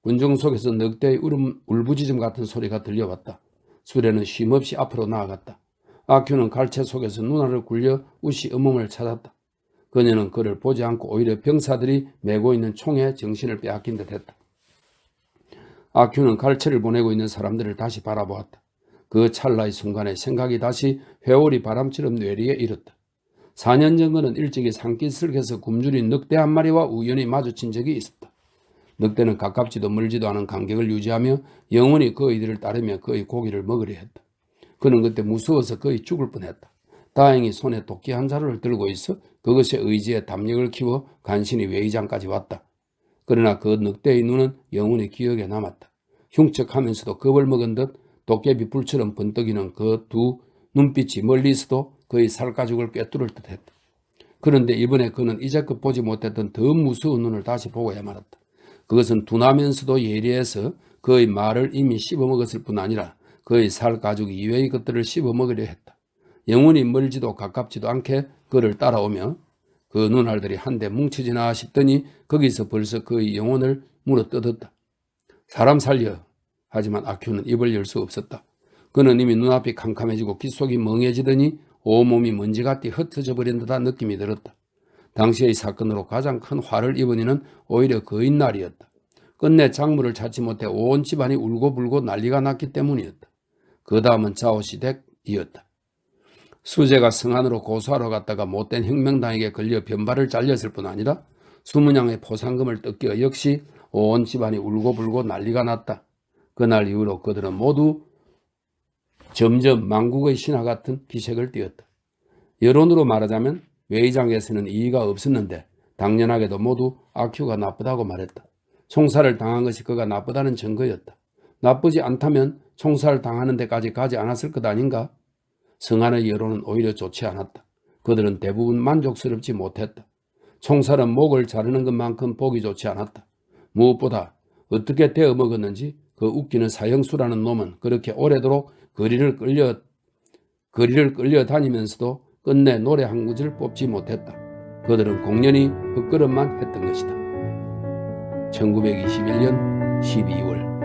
군중 속에서 늑대의 울부짖음 같은 소리가 들려왔다. 수레는 쉼없이 앞으로 나아갔다. 아큐는 갈채 속에서 누나를 굴려 우시 어멈을 찾았다. 그녀는 그를 보지 않고 오히려 병사들이 메고 있는 총에 정신을 빼앗긴 듯 했다. 아큐는 갈채를 보내고 있는 사람들을 다시 바라보았다. 그 찰나의 순간에 생각이 다시 회오리 바람처럼 뇌리에 일었다. 4년 전 그는 일찍이 산기슭에서 굶주린 늑대 한 마리와 우연히 마주친 적이 있었다. 늑대는 가깝지도 멀지도 않은 간격을 유지하며 영원히 그이들을 따르며 그의 고기를 먹으려 했다. 그는 그때 무서워서 거의 죽을 뻔했다. 다행히 손에 도끼 한 자루를 들고 있어 그것의 의지에 담력을 키워 간신히 외의장까지 왔다. 그러나 그 늑대의 눈은 영원히 기억에 남았다. 흉측하면서도 겁을 먹은 듯 도깨비 불처럼 번뜩이는 그 두 눈빛이 멀리서도 그의 살가죽을 꿰뚫을 듯했다. 그런데 이번에 그는 이제껏 보지 못했던 더 무서운 눈을 다시 보고야 말았다. 그것은 둔하면서도 예리해서 그의 말을 이미 씹어먹었을 뿐 아니라 그의 살가죽 이외의 것들을 씹어먹으려 했다. 영원히 멀지도 가깝지도 않게 그를 따라오며 그 눈알들이 한데 뭉쳐지나 싶더니 거기서 벌써 그의 영혼을 물어뜯었다. 사람 살려. 하지만 아큐는 입을 열 수 없었다. 그는 이미 눈앞이 캄캄해지고 귓속이 멍해지더니 온몸이 먼지같이 흩어져 버린 듯한 느낌이 들었다. 당시의 사건으로 가장 큰 화를 입은 이는 오히려 그의 날이었다. 끝내 작물을 찾지 못해 온 집안이 울고불고 난리가 났기 때문이었다. 그 다음은 자오시댁이었다. 수재가 성 안으로 고소하러 갔다가 못된 혁명당에게 걸려 변발을 잘렸을 뿐 아니라 20냥의 포상금을 뜯겨 역시 온 집안이 울고불고 난리가 났다. 그날 이후로 그들은 모두 점점 망국의 신화 같은 기색을 띠었다. 여론으로 말하자면 외의장에서는 이의가 없었는데 당연하게도 모두 아큐가 나쁘다고 말했다. 총살을 당한 것이 그가 나쁘다는 증거였다. 나쁘지 않다면 총살을 당하는 데까지 가지 않았을 것 아닌가? 성안의 여론은 오히려 좋지 않았다. 그들은 대부분 만족스럽지 못했다. 총살은 목을 자르는 것만큼 보기 좋지 않았다. 무엇보다 어떻게 되어 먹었는지 그 웃기는 사형수라는 놈은 그렇게 오래도록 거리를 끌려다니면서도 끝내 노래 한 구절 뽑지 못했다. 그들은 공연히 헛걸음만 했던 것이다. 1921년 12월